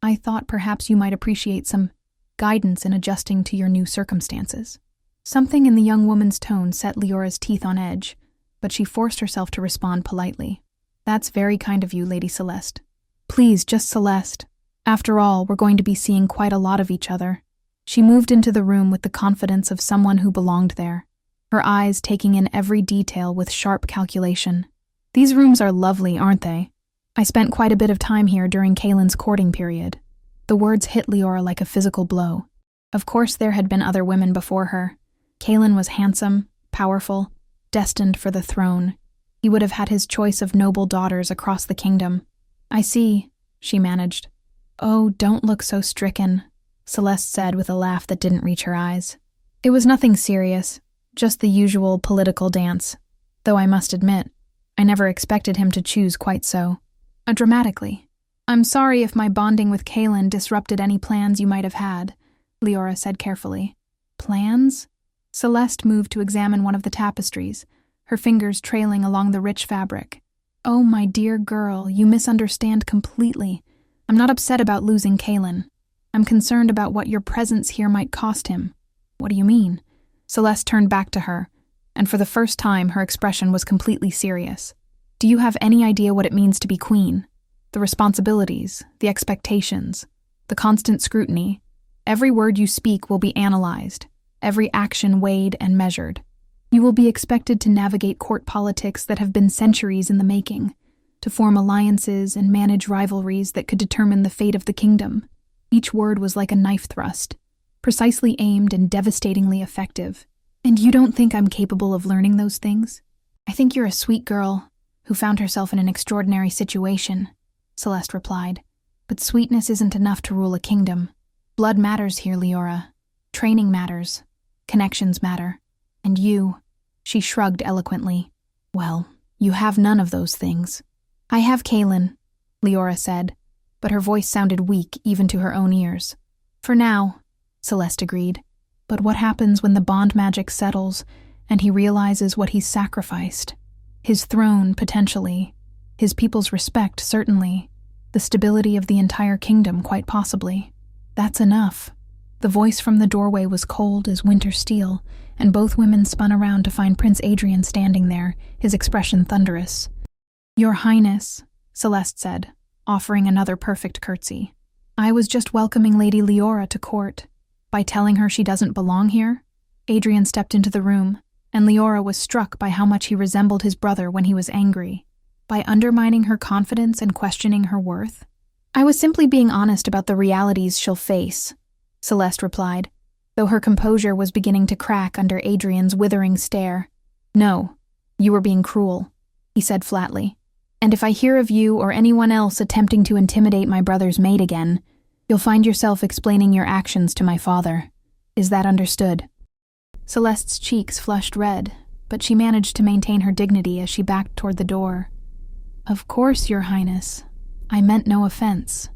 I thought perhaps you might appreciate some guidance in adjusting to your new circumstances." Something in the young woman's tone set Leora's teeth on edge, but she forced herself to respond politely. "That's very kind of you, Lady Celeste. Please, just Celeste. After all, we're going to be seeing quite a lot of each other." She moved into the room with the confidence of someone who belonged there, her eyes taking in every detail with sharp calculation. "These rooms are lovely, aren't they? I spent quite a bit of time here during Kaelin's courting period." The words hit Leora like a physical blow. Of course there had been other women before her. Kaelin was handsome, powerful, destined for the throne. He would have had his choice of noble daughters across the kingdom. "I see," she managed. "Oh, don't look so stricken," Celeste said with a laugh that didn't reach her eyes. "It was nothing serious, just the usual political dance. Though I must admit, I never expected him to choose quite so dramatically. I'm sorry if my bonding with Kaelin disrupted any plans you might have had," Leora said carefully. "Plans?" Celeste moved to examine one of the tapestries, her fingers trailing along the rich fabric. "Oh, my dear girl, you misunderstand completely. I'm not upset about losing Kaelin. I'm concerned about what your presence here might cost him." "What do you mean?" Celeste turned back to her, and for the first time her expression was completely serious. "Do you have any idea what it means to be queen? The responsibilities, the expectations, the constant scrutiny. Every word you speak will be analyzed, every action weighed and measured. You will be expected to navigate court politics that have been centuries in the making, to form alliances and manage rivalries that could determine the fate of the kingdom." Each word was like a knife thrust, precisely aimed and devastatingly effective. "And you don't think I'm capable of learning those things? I think you're a sweet girl who found herself in an extraordinary situation," Celeste replied. "But sweetness isn't enough to rule a kingdom. Blood matters here, Leora. Training matters. Connections matter. And you," she shrugged eloquently, "well, you have none of those things." "I have Kaelin," Leora said, but her voice sounded weak even to her own ears. "For now," Celeste agreed. "But what happens when the bond magic settles and he realizes what he's sacrificed? His throne, potentially. His people's respect, certainly. The stability of the entire kingdom, quite possibly. That's enough." The voice from the doorway was cold as winter steel, and both women spun around to find Prince Adrian standing there, his expression thunderous. "Your Highness," Celeste said, offering another perfect curtsy. "I was just welcoming Lady Leora to court. By telling her she doesn't belong here?" Adrian stepped into the room, and Leora was struck by how much he resembled his brother when he was angry. By undermining her confidence and questioning her worth? "I was simply being honest about the realities she'll face," Celeste replied, though her composure was beginning to crack under Adrian's withering stare. "No, you were being cruel," he said flatly. "And if I hear of you or anyone else attempting to intimidate my brother's maid again, you'll find yourself explaining your actions to my father. Is that understood?" Celeste's cheeks flushed red, but she managed to maintain her dignity as she backed toward the door. "Of course, Your Highness. I meant no offense."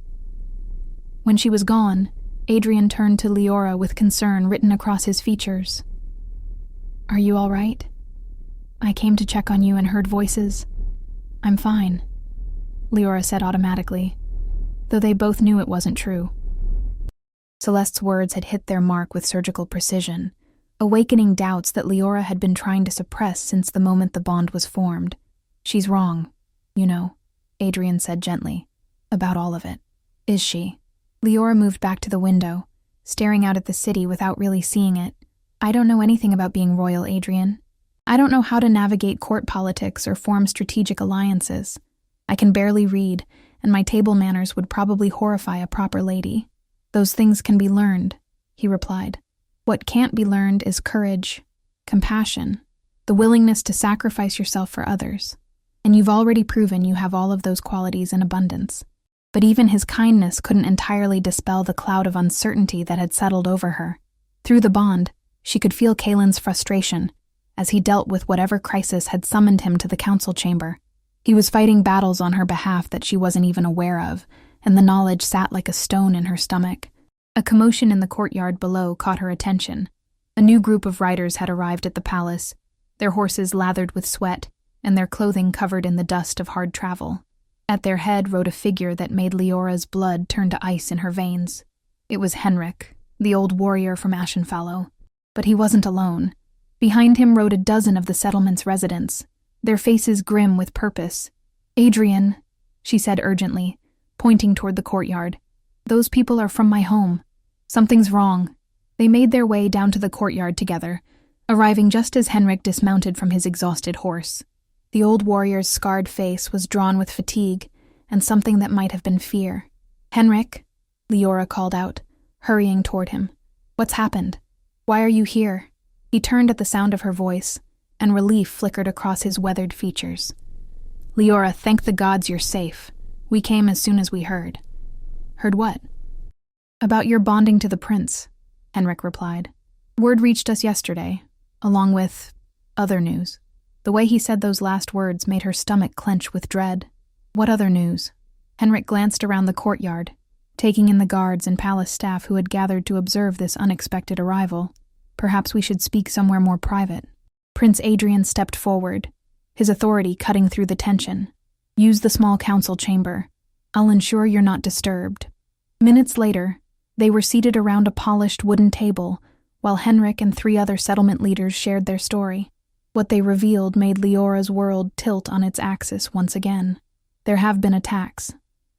When she was gone, Adrian turned to Leora with concern written across his features. "Are you all right? I came to check on you and heard voices. I'm fine," Leora said automatically, though they both knew it wasn't true. Celeste's words had hit their mark with surgical precision, awakening doubts that Leora had been trying to suppress since the moment the bond was formed. "She's wrong, you know," Adrian said gently, "about all of it." "Is she?" Leora moved back to the window, staring out at the city without really seeing it. "I don't know anything about being royal, Adrian. I don't know how to navigate court politics or form strategic alliances. I can barely read, and my table manners would probably horrify a proper lady. Those things can be learned," he replied. "What can't be learned is courage, compassion, the willingness to sacrifice yourself for others. And you've already proven you have all of those qualities in abundance." But even his kindness couldn't entirely dispel the cloud of uncertainty that had settled over her. Through the bond, she could feel Kaelin's frustration as he dealt with whatever crisis had summoned him to the council chamber. He was fighting battles on her behalf that she wasn't even aware of, and the knowledge sat like a stone in her stomach. A commotion in the courtyard below caught her attention. A new group of riders had arrived at the palace, their horses lathered with sweat and their clothing covered in the dust of hard travel. At their head rode a figure that made Leora's blood turn to ice in her veins. It was Henrik, the old warrior from Ashenfallow. But he wasn't alone. Behind him rode a dozen of the settlement's residents, their faces grim with purpose. "Adrian," she said urgently, pointing toward the courtyard. "Those people are from my home. Something's wrong." They made their way down to the courtyard together, arriving just as Henrik dismounted from his exhausted horse. The old warrior's scarred face was drawn with fatigue and something that might have been fear. "Henrik," Leora called out, hurrying toward him. "What's happened? Why are you here?" He turned at the sound of her voice, and relief flickered across his weathered features. "Leora, thank the gods you're safe. We came as soon as we heard." "Heard what?" "About your bonding to the prince," Henrik replied. "Word reached us yesterday, along with other news." The way he said those last words made her stomach clench with dread. "What other news?" Henrik glanced around the courtyard, taking in the guards and palace staff who had gathered to observe this unexpected arrival. "Perhaps we should speak somewhere more private." Prince Adrian stepped forward, his authority cutting through the tension. "Use the small council chamber. I'll ensure you're not disturbed." Minutes later, they were seated around a polished wooden table, while Henrik and 3 other settlement leaders shared their story. What they revealed made Leora's world tilt on its axis once again. "There have been attacks,"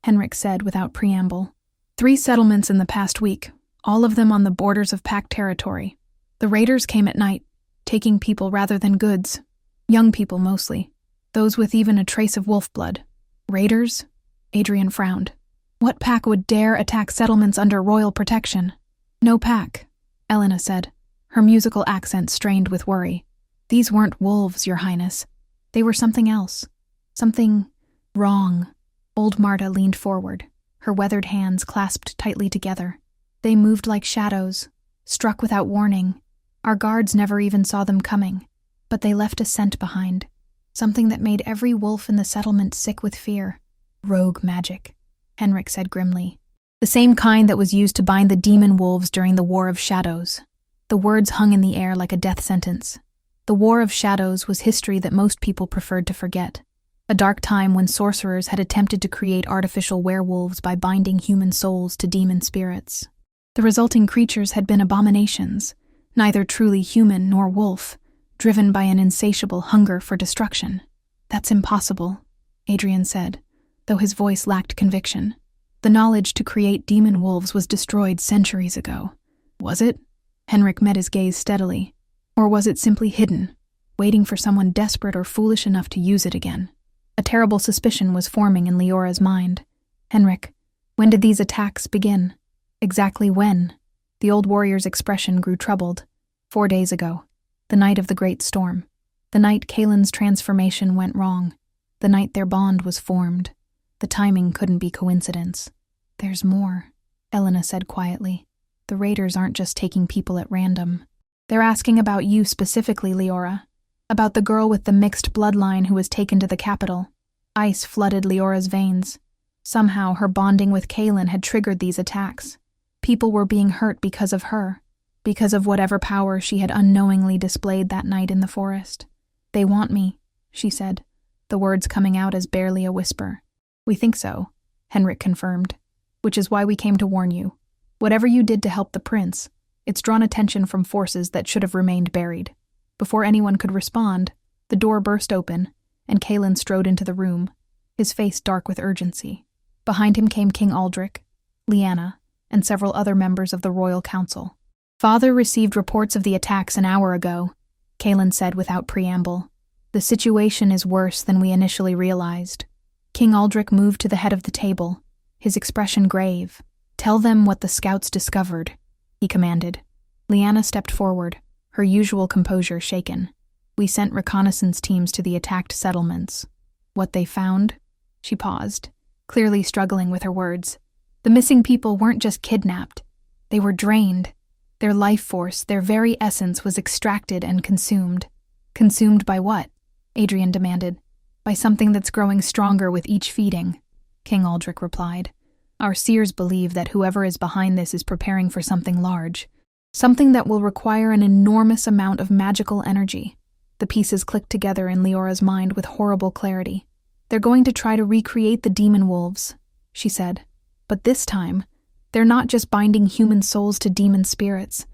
Henrik said without preamble. 3 settlements in the past week, all of them on the borders of Pact territory. The raiders came at night, taking people rather than goods. Young people mostly, those with even a trace of wolf blood. "Raiders?" Adrian frowned. "What pack would dare attack settlements under royal protection?" "No pack," Elena said, her musical accent strained with worry. "These weren't wolves, Your Highness. They were something else. Something wrong." Old Marta leaned forward, her weathered hands clasped tightly together. "They moved like shadows, struck without warning. Our guards never even saw them coming, but they left a scent behind, something that made every wolf in the settlement sick with fear." "Rogue magic," Henrik said grimly. "The same kind that was used to bind the demon wolves during the War of Shadows." The words hung in the air like a death sentence. The War of Shadows was history that most people preferred to forget. A dark time when sorcerers had attempted to create artificial werewolves by binding human souls to demon spirits. The resulting creatures had been abominations, neither truly human nor wolf, driven by an insatiable hunger for destruction. "That's impossible," Adrian said, though his voice lacked conviction. "The knowledge to create demon wolves was destroyed centuries ago." "Was it?" Henrik met his gaze steadily. "Or was it simply hidden, waiting for someone desperate or foolish enough to use it again?" A terrible suspicion was forming in Leora's mind. "Henrik, when did these attacks begin? Exactly when?" The old warrior's expression grew troubled. 4 days ago, the night of the great storm. The night Kaelin's transformation went wrong. The night their bond was formed. The timing couldn't be coincidence. "There's more," Elena said quietly. "The raiders aren't just taking people at random. They're asking about you specifically, Leora. About the girl with the mixed bloodline who was taken to the capital." Ice flooded Leora's veins. Somehow her bonding with Kaelin had triggered these attacks. People were being hurt because of her, because of whatever power she had unknowingly displayed that night in the forest. "They want me," she said, the words coming out as barely a whisper. "We think so," Henrik confirmed, "which is why we came to warn you. Whatever you did to help the prince, it's drawn attention from forces that should have remained buried." Before anyone could respond, the door burst open, and Kaelin strode into the room, his face dark with urgency. Behind him came King Aldrich, Lyanna, and several other members of the royal council. "Father received reports of the attacks an hour ago," Kaelin said without preamble. "The situation is worse than we initially realized." King Aldrich moved to the head of the table, his expression grave. "Tell them what the scouts discovered," he commanded. Lyanna stepped forward, her usual composure shaken. "We sent reconnaissance teams to the attacked settlements. What they found?" She paused, clearly struggling with her words. "The missing people weren't just kidnapped. They were drained. Their life force, their very essence was extracted and consumed." "Consumed by what?" Adrian demanded. "By something that's growing stronger with each feeding," King Aldrich replied. "Our seers believe that whoever is behind this is preparing for something large. Something that will require an enormous amount of magical energy." The pieces clicked together in Leora's mind with horrible clarity. "They're going to try to recreate the demon wolves," she said. "But this time, they're not just binding human souls to demon spirits.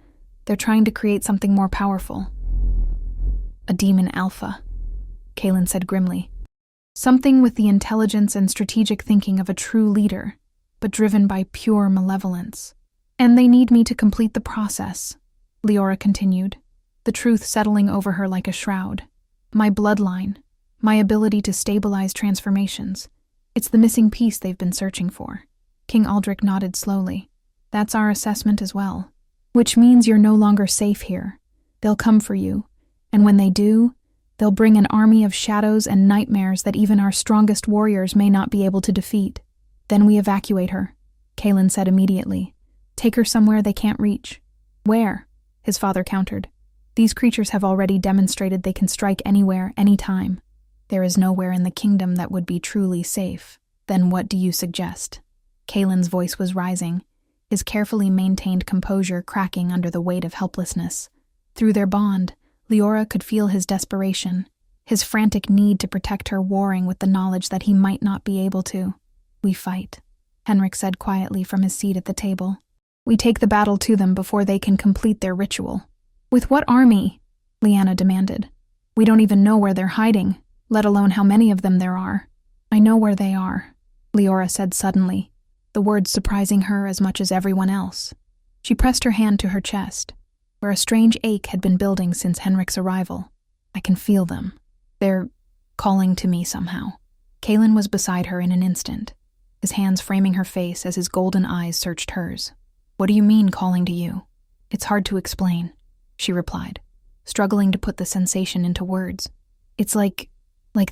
They're trying to create something more powerful." "A demon alpha," Kaelin said grimly. "Something with the intelligence and strategic thinking of a true leader, but driven by pure malevolence. And they need me to complete the process," Leora continued, the truth settling over her like a shroud. "My bloodline, my ability to stabilize transformations. It's the missing piece they've been searching for." King Aldrich nodded slowly. "That's our assessment as well. Which means you're no longer safe here. They'll come for you, and when they do, they'll bring an army of shadows and nightmares that even our strongest warriors may not be able to defeat. Then we evacuate her," Kaelin said immediately. "Take her somewhere they can't reach." "Where?" his father countered. "These creatures have already demonstrated they can strike anywhere, anytime. There is nowhere in the kingdom that would be truly safe. Then what do you suggest?" Kaelin's voice was rising, his carefully maintained composure cracking under the weight of helplessness. Through their bond, Leora could feel his desperation, his frantic need to protect her warring with the knowledge that he might not be able to. "We fight," Henrik said quietly from his seat at the table. "We take the battle to them before they can complete their ritual." "With what army?" Lyanna demanded. "We don't even know where they're hiding, let alone how many of them there are." "I know where they are," Leora said suddenly, the words surprising her as much as everyone else. She pressed her hand to her chest, where a strange ache had been building since Henrik's arrival. "I can feel them. They're calling to me somehow." Kaelin was beside her in an instant, his hands framing her face as his golden eyes searched hers. "What do you mean, calling to you?" "It's hard to explain," she replied, struggling to put the sensation into words. "It's like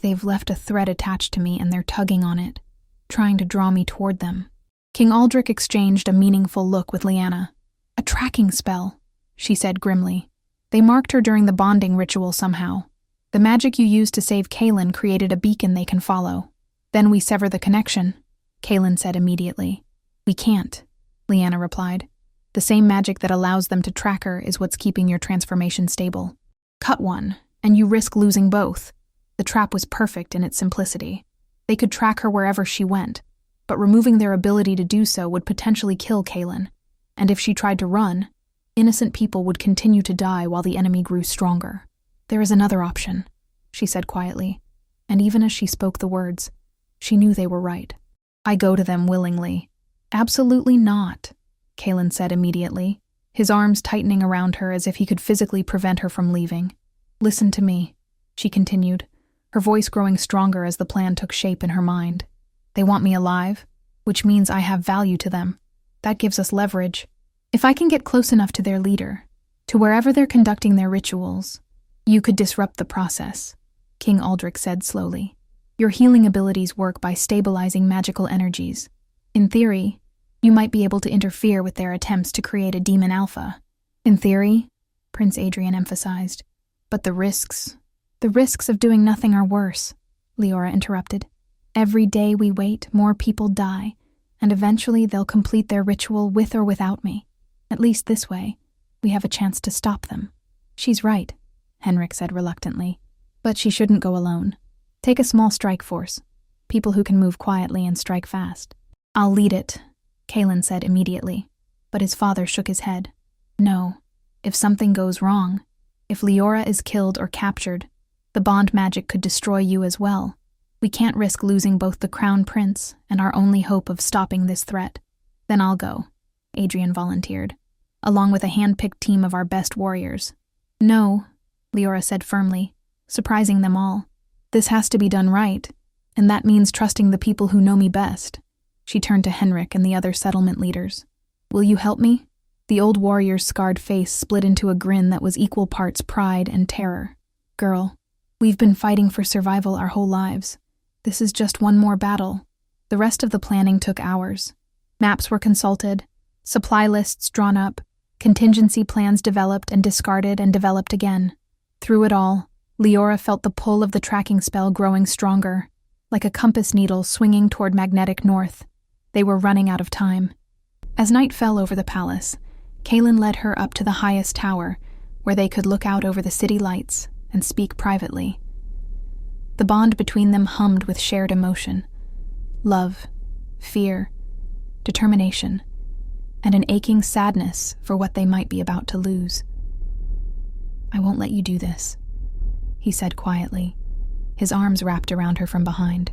they've left a thread attached to me and they're tugging on it, trying to draw me toward them." King Aldrich exchanged a meaningful look with Lyanna. "A tracking spell," she said grimly. "They marked her during the bonding ritual somehow. The magic you used to save Kaelin created a beacon they can follow. Then we sever the connection," Kaelin said immediately. "We can't," Lyanna replied. "The same magic that allows them to track her is what's keeping your transformation stable. Cut one, and you risk losing both." The trap was perfect in its simplicity. They could track her wherever she went, but removing their ability to do so would potentially kill Kaelin. And if she tried to run, innocent people would continue to die while the enemy grew stronger. "There is another option," she said quietly, and even as she spoke the words, she knew they were right. "I go to them willingly." "Absolutely not," Kaelin said immediately, his arms tightening around her as if he could physically prevent her from leaving. "Listen to me," she continued, her voice growing stronger as the plan took shape in her mind. "They want me alive, which means I have value to them. That gives us leverage. If I can get close enough to their leader, to wherever they're conducting their rituals, you could disrupt the process," King Aldrich said slowly. "Your healing abilities work by stabilizing magical energies. In theory, you might be able to interfere with their attempts to create a demon alpha." "In theory," Prince Adrian emphasized. "But the risks of doing nothing are worse," Leora interrupted. "Every day we wait, more people die, and eventually they'll complete their ritual with or without me. At least this way, we have a chance to stop them." "She's right," Henrik said reluctantly. "But she shouldn't go alone. Take a small strike force, people who can move quietly and strike fast." "I'll lead it," Kalen said immediately, but his father shook his head. "No, if something goes wrong, if Leora is killed or captured, the bond magic could destroy you as well. We can't risk losing both the Crown Prince and our only hope of stopping this threat." "Then I'll go," Adrian volunteered, "along with a hand-picked team of our best warriors." "No," Leora said firmly, surprising them all. "This has to be done right, and that means trusting the people who know me best." She turned to Henrik and the other settlement leaders. "Will you help me?" The old warrior's scarred face split into a grin that was equal parts pride and terror. "Girl, we've been fighting for survival our whole lives. This is just one more battle." The rest of the planning took hours. Maps were consulted, supply lists drawn up, contingency plans developed and discarded and developed again. Through it all, Leora felt the pull of the tracking spell growing stronger, like a compass needle swinging toward magnetic north. They were running out of time. As night fell over the palace, Kalen led her up to the highest tower, where they could look out over the city lights and speak privately. The bond between them hummed with shared emotion. Love, fear, determination, and an aching sadness for what they might be about to lose. "I won't let you do this," he said quietly, his arms wrapped around her from behind.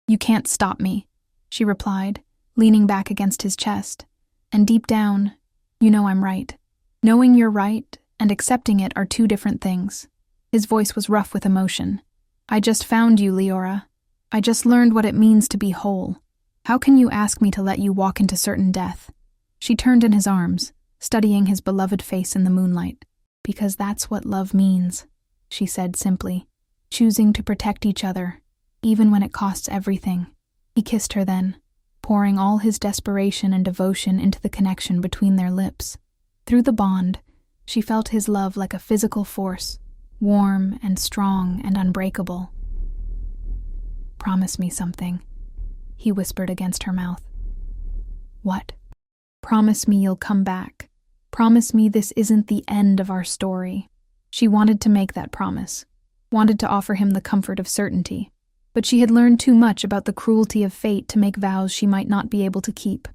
"You can't stop me," she replied, leaning back against his chest. "And deep down, you know I'm right. Knowing you're right and accepting it are two different things." His voice was rough with emotion. "I just found you, Leora. I just learned what it means to be whole. How can you ask me to let you walk into certain death?" She turned in his arms, studying his beloved face in the moonlight. "Because that's what love means," she said simply. "Choosing to protect each other, even when it costs everything." He kissed her then, pouring all his desperation and devotion into the connection between their lips. Through the bond, she felt his love like a physical force, warm and strong and unbreakable. "Promise me something," he whispered against her mouth. "What?" "Promise me you'll come back. Promise me this isn't the end of our story." She wanted to make that promise, wanted to offer him the comfort of certainty, but she had learned too much about the cruelty of fate to make vows she might not be able to keep.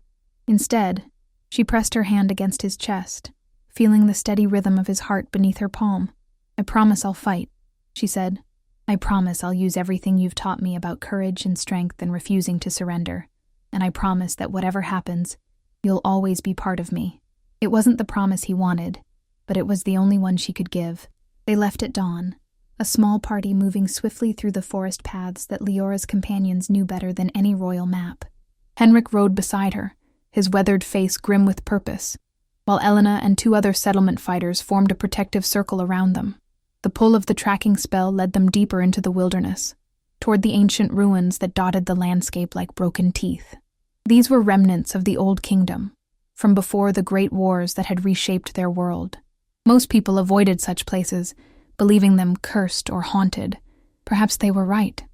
Instead, she pressed her hand against his chest, feeling the steady rhythm of his heart beneath her palm. "I promise I'll fight," she said. "I promise I'll use everything you've taught me about courage and strength and refusing to surrender. And I promise that whatever happens, you'll always be part of me." It wasn't the promise he wanted, but it was the only one she could give. They left at dawn, a small party moving swiftly through the forest paths that Leora's companions knew better than any royal map. Henrik rode beside her, his weathered face grim with purpose, while Elena and 2 other settlement fighters formed a protective circle around them. The pull of the tracking spell led them deeper into the wilderness, toward the ancient ruins that dotted the landscape like broken teeth. These were remnants of the Old Kingdom, from before the great wars that had reshaped their world. Most people avoided such places, believing them cursed or haunted. Perhaps they were right.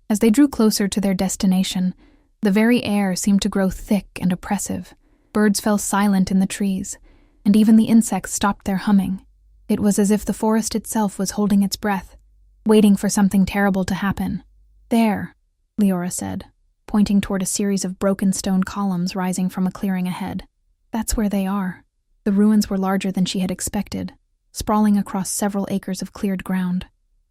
As they drew closer to their destination, the very air seemed to grow thick and oppressive. Birds fell silent in the trees, and even the insects stopped their humming. It was as if the forest itself was holding its breath, waiting for something terrible to happen. "There," Leora said, pointing toward a series of broken stone columns rising from a clearing ahead. "That's where they are." The ruins were larger than she had expected, sprawling across several acres of cleared ground.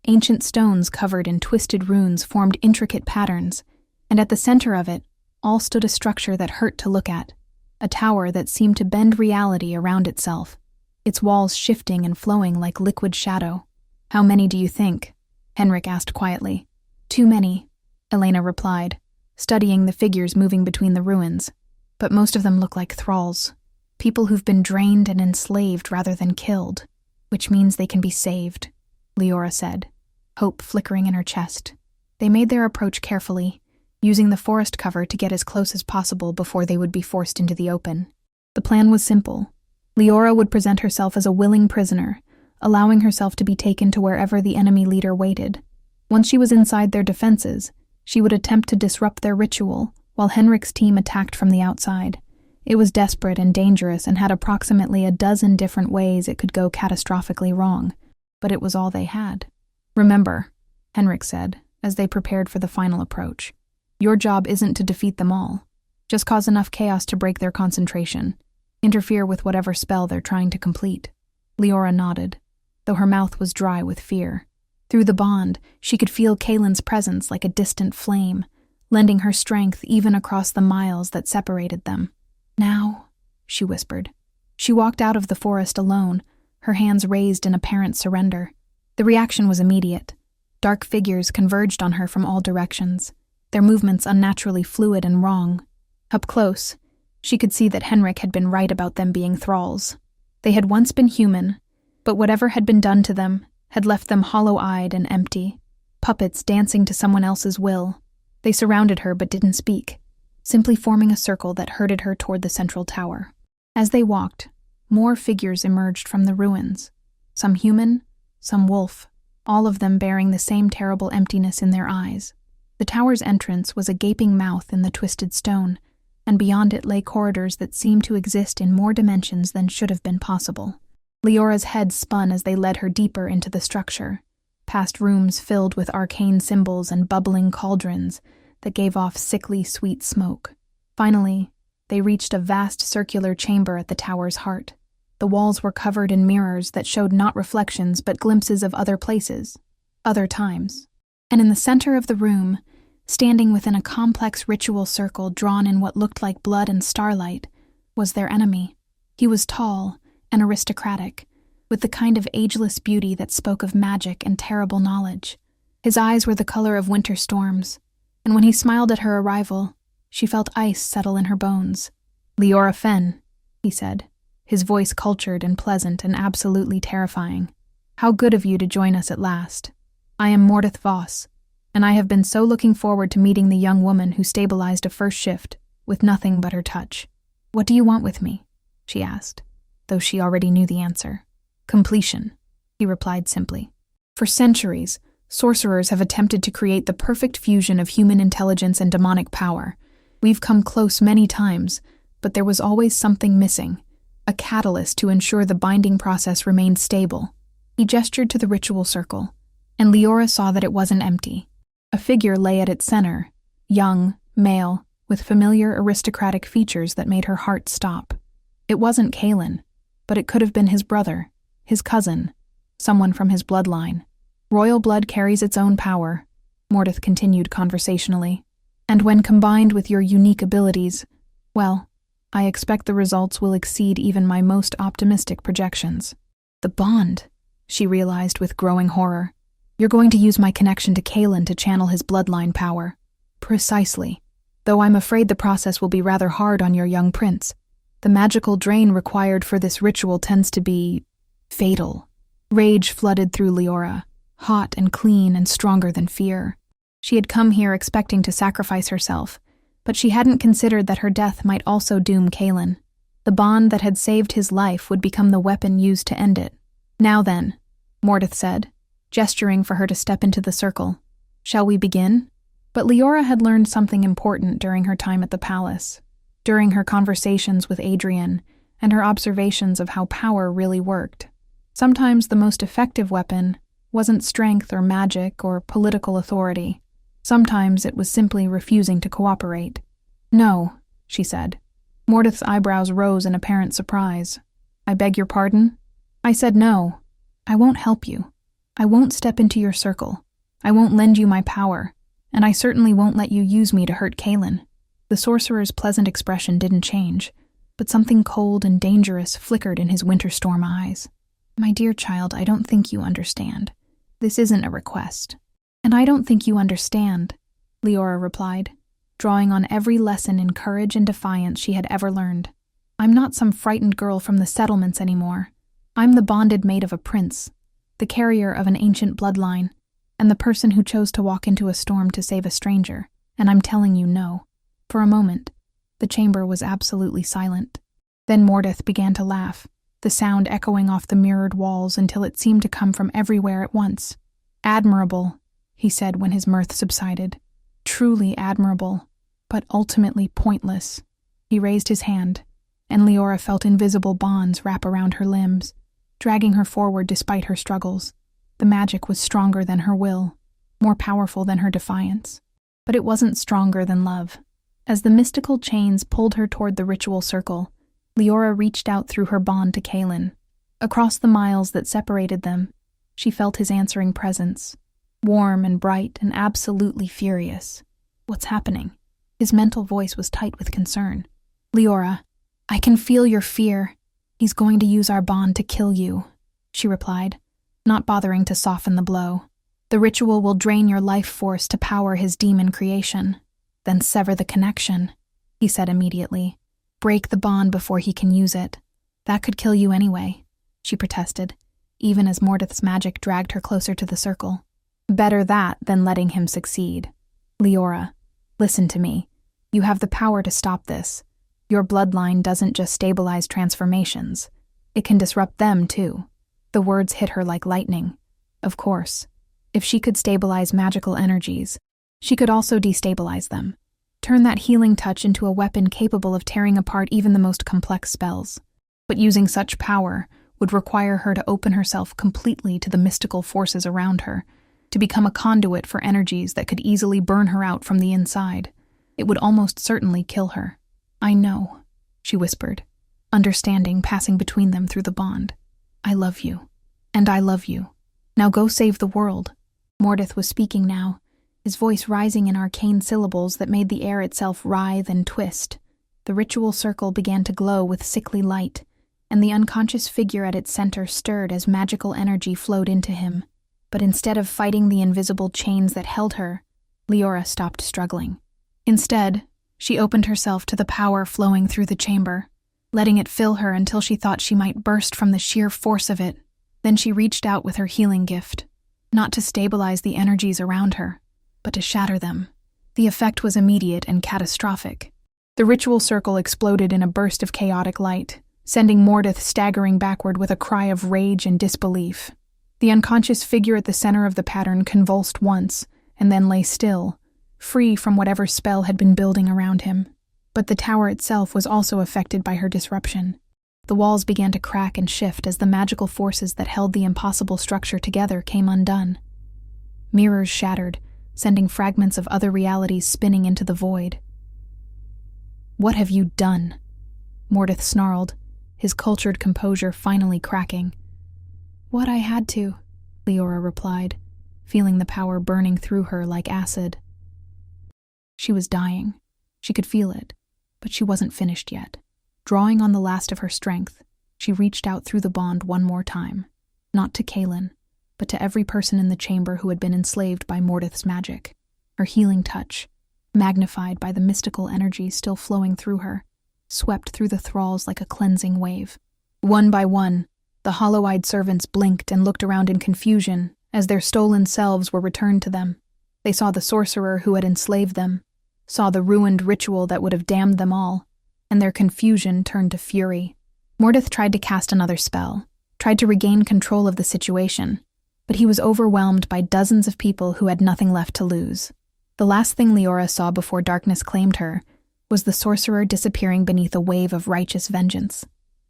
Ancient stones covered in twisted runes formed intricate patterns, and at the center of it all stood a structure that hurt to look at, a tower that seemed to bend reality around itself, its walls shifting and flowing like liquid shadow. "How many do you think?" Henrik asked quietly. "Too many," Elena replied, studying the figures moving between the ruins. "But most of them look like thralls, people who've been drained and enslaved rather than killed, which means they can be saved," Leora said, hope flickering in her chest. They made their approach carefully, using the forest cover to get as close as possible before they would be forced into the open. The plan was simple. Leora would present herself as a willing prisoner, allowing herself to be taken to wherever the enemy leader waited. Once she was inside their defenses, she would attempt to disrupt their ritual, while Henrik's team attacked from the outside. It was desperate and dangerous and had approximately a dozen different ways it could go catastrophically wrong, but it was all they had. "Remember," Henrik said, as they prepared for the final approach, "your job isn't to defeat them all. Just cause enough chaos to break their concentration. Interfere with whatever spell they're trying to complete." Leora nodded, though her mouth was dry with fear. Through the bond, she could feel Kaelin's presence like a distant flame, lending her strength even across the miles that separated them. "Now," she whispered. She walked out of the forest alone, her hands raised in apparent surrender. The reaction was immediate. Dark figures converged on her from all directions, their movements unnaturally fluid and wrong. Up close, she could see that Henrik had been right about them being thralls. They had once been human, but whatever had been done to them had left them hollow-eyed and empty, puppets dancing to someone else's will. They surrounded her but didn't speak, simply forming a circle that herded her toward the central tower. As they walked, more figures emerged from the ruins, some human, some wolf, all of them bearing the same terrible emptiness in their eyes. The tower's entrance was a gaping mouth in the twisted stone, and beyond it lay corridors that seemed to exist in more dimensions than should have been possible. Leora's head spun as they led her deeper into the structure, past rooms filled with arcane symbols and bubbling cauldrons that gave off sickly sweet smoke. Finally, they reached a vast circular chamber at the tower's heart. The walls were covered in mirrors that showed not reflections but glimpses of other places, other times. And in the center of the room, standing within a complex ritual circle drawn in what looked like blood and starlight, was their enemy. He was tall and aristocratic, with the kind of ageless beauty that spoke of magic and terrible knowledge. His eyes were the color of winter storms, and when he smiled at her arrival, she felt ice settle in her bones. "Leora Fenn," he said, his voice cultured and pleasant and absolutely terrifying. "How good of you to join us at last. I am Mordeth Voss, and I have been so looking forward to meeting the young woman who stabilized a first shift with nothing but her touch." "What do you want with me?" she asked, though she already knew the answer. "Completion," he replied simply. "For centuries, sorcerers have attempted to create the perfect fusion of human intelligence and demonic power. We've come close many times, but there was always something missing, a catalyst to ensure the binding process remained stable." He gestured to the ritual circle, and Leora saw that it wasn't empty. A figure lay at its center, young, male, with familiar aristocratic features that made her heart stop. It wasn't Kaelin, but it could have been his brother, his cousin, someone from his bloodline. "Royal blood carries its own power," Mordeth continued conversationally, "and when combined with your unique abilities, well, I expect the results will exceed even my most optimistic projections." "The bond," she realized with growing horror. "You're going to use my connection to Kaelin to channel his bloodline power." "Precisely. Though I'm afraid the process will be rather hard on your young prince. The magical drain required for this ritual tends to be fatal." Rage flooded through Leora, hot and clean and stronger than fear. She had come here expecting to sacrifice herself, but she hadn't considered that her death might also doom Kaelin. The bond that had saved his life would become the weapon used to end it. "Now then," Mordeth said, gesturing for her to step into the circle. "Shall we begin?" But Leora had learned something important during her time at the palace, during her conversations with Adrian, and her observations of how power really worked. Sometimes the most effective weapon wasn't strength or magic or political authority. Sometimes it was simply refusing to cooperate. "No," she said. Mordeth's eyebrows rose in apparent surprise. "I beg your pardon?" "I said no. I won't help you. I won't step into your circle. I won't lend you my power, and I certainly won't let you use me to hurt Kaelin." The sorcerer's pleasant expression didn't change, but something cold and dangerous flickered in his winter storm eyes. "My dear child, I don't think you understand. This isn't a request." "And I don't think you understand," Leora replied, drawing on every lesson in courage and defiance she had ever learned. "I'm not some frightened girl from the settlements anymore. I'm the bonded mate of a prince, the carrier of an ancient bloodline, and the person who chose to walk into a storm to save a stranger, and I'm telling you no." For a moment, the chamber was absolutely silent. Then Mordeth began to laugh, the sound echoing off the mirrored walls until it seemed to come from everywhere at once. "Admirable," he said when his mirth subsided. "Truly admirable. but ultimately pointless. He raised his hand, and Leora felt invisible bonds wrap around her limbs, dragging her forward despite her struggles. The magic was stronger than her will, more powerful than her defiance. But it wasn't stronger than love. As the mystical chains pulled her toward the ritual circle, Leora reached out through her bond to Kaelin. Across the miles that separated them, she felt his answering presence, warm and bright and absolutely furious. What's happening? His mental voice was tight with concern. Leora, I can feel your fear. He's going to use our bond to kill you, she replied, not bothering to soften the blow. The ritual will drain your life force to power his demon creation. Then sever the connection, he said immediately. Break the bond before he can use it. That could kill you anyway, she protested, even as Mordeth's magic dragged her closer to the circle. Better that than letting him succeed. Leora, listen to me. You have the power to stop this. Your bloodline doesn't just stabilize transformations. It can disrupt them, too. The words hit her like lightning. Of course, if she could stabilize magical energies, she could also destabilize them. Turn that healing touch into a weapon capable of tearing apart even the most complex spells. But using such power would require her to open herself completely to the mystical forces around her, to become a conduit for energies that could easily burn her out from the inside. It would almost certainly kill her. I know, she whispered, understanding passing between them through the bond. I love you. And I love you. Now go save the world. Mordeth was speaking now, his voice rising in arcane syllables that made the air itself writhe and twist. The ritual circle began to glow with sickly light, and the unconscious figure at its center stirred as magical energy flowed into him. But instead of fighting the invisible chains that held her, Leora stopped struggling. Instead, she opened herself to the power flowing through the chamber, letting it fill her until she thought she might burst from the sheer force of it. Then she reached out with her healing gift, not to stabilize the energies around her, but to shatter them. The effect was immediate and catastrophic. The ritual circle exploded in a burst of chaotic light, sending Mordeth staggering backward with a cry of rage and disbelief. The unconscious figure at the center of the pattern convulsed once, and then lay still, free from whatever spell had been building around him. But the tower itself was also affected by her disruption. The walls began to crack and shift as the magical forces that held the impossible structure together came undone. Mirrors shattered, sending fragments of other realities spinning into the void. What have you done? Mordeth snarled, his cultured composure finally cracking. What I had to, Leora replied, feeling the power burning through her like acid. She was dying. She could feel it, but she wasn't finished yet. Drawing on the last of her strength, she reached out through the bond one more time, not to Kaelin, but to every person in the chamber who had been enslaved by Mordeth's magic. Her healing touch, magnified by the mystical energy still flowing through her, swept through the thralls like a cleansing wave. One by one, the hollow-eyed servants blinked and looked around in confusion as their stolen selves were returned to them. They saw the sorcerer who had enslaved them, saw the ruined ritual that would have damned them all, and their confusion turned to fury. Mordeth tried to cast another spell, tried to regain control of the situation, but he was overwhelmed by dozens of people who had nothing left to lose. The last thing Leora saw before darkness claimed her was the sorcerer disappearing beneath a wave of righteous vengeance.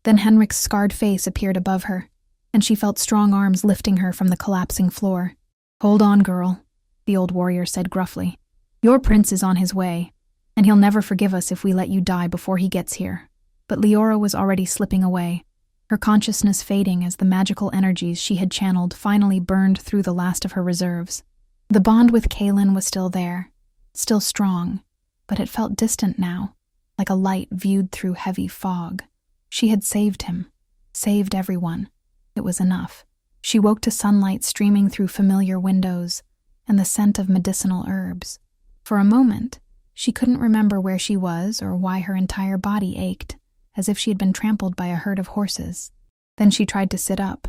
Then Henrik's scarred face appeared above her, and she felt strong arms lifting her from the collapsing floor. "Hold on, girl," the old warrior said gruffly. "Your prince is on his way, and he'll never forgive us if we let you die before he gets here." But Leora was already slipping away, her consciousness fading as the magical energies she had channeled finally burned through the last of her reserves. The bond with Kaelin was still there, still strong, but it felt distant now, like a light viewed through heavy fog. She had saved him, saved everyone. It was enough. She woke to sunlight streaming through familiar windows and the scent of medicinal herbs. For a moment, she couldn't remember where she was or why her entire body ached, as if she had been trampled by a herd of horses. Then she tried to sit up,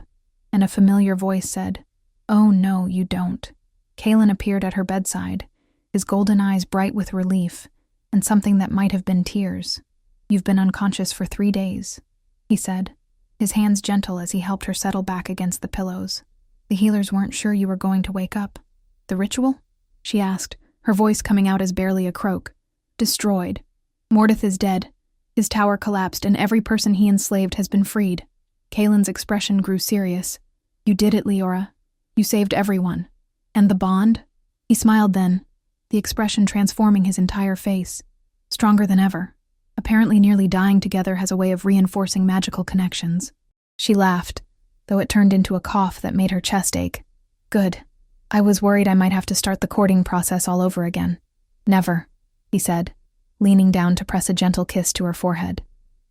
and a familiar voice said, "Oh no, you don't." Kaelin appeared at her bedside, his golden eyes bright with relief, and something that might have been tears. "You've been unconscious for 3 days," he said, his hands gentle as he helped her settle back against the pillows. "The healers weren't sure you were going to wake up." "The ritual?" she asked, her voice coming out as barely a croak. Destroyed. Mordeth is dead. His tower collapsed and every person he enslaved has been freed. Kaelin's expression grew serious. You did it, Leora. You saved everyone. And the bond? He smiled then, the expression transforming his entire face. Stronger than ever. Apparently nearly dying together has a way of reinforcing magical connections. She laughed, though it turned into a cough that made her chest ache. Good. I was worried I might have to start the courting process all over again. Never, he said, leaning down to press a gentle kiss to her forehead.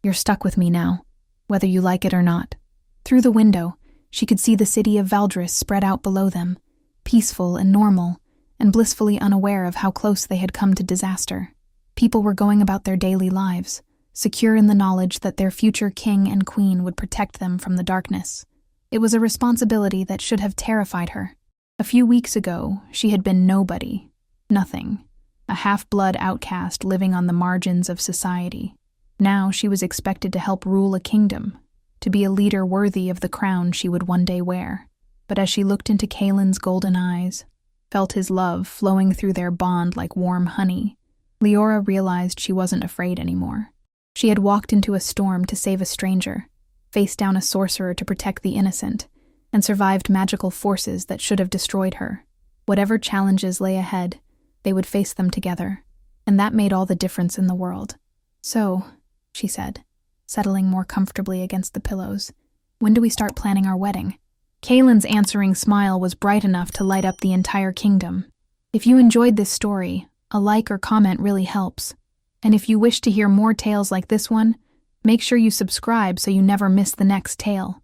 You're stuck with me now, whether you like it or not. Through the window, she could see the city of Valdris spread out below them, peaceful and normal, and blissfully unaware of how close they had come to disaster. People were going about their daily lives, secure in the knowledge that their future king and queen would protect them from the darkness. It was a responsibility that should have terrified her. A few weeks ago, she had been nobody, nothing, a half-blood outcast living on the margins of society. Now she was expected to help rule a kingdom, to be a leader worthy of the crown she would one day wear. But as she looked into Kaelin's golden eyes, felt his love flowing through their bond like warm honey, Leora realized she wasn't afraid anymore. She had walked into a storm to save a stranger, faced down a sorcerer to protect the innocent, and survived magical forces that should have destroyed her. Whatever challenges lay ahead, they would face them together, and that made all the difference in the world. So, she said, settling more comfortably against the pillows, when do we start planning our wedding? Kaelin's answering smile was bright enough to light up the entire kingdom. If you enjoyed this story, a like or comment really helps. And if you wish to hear more tales like this one, make sure you subscribe so you never miss the next tale.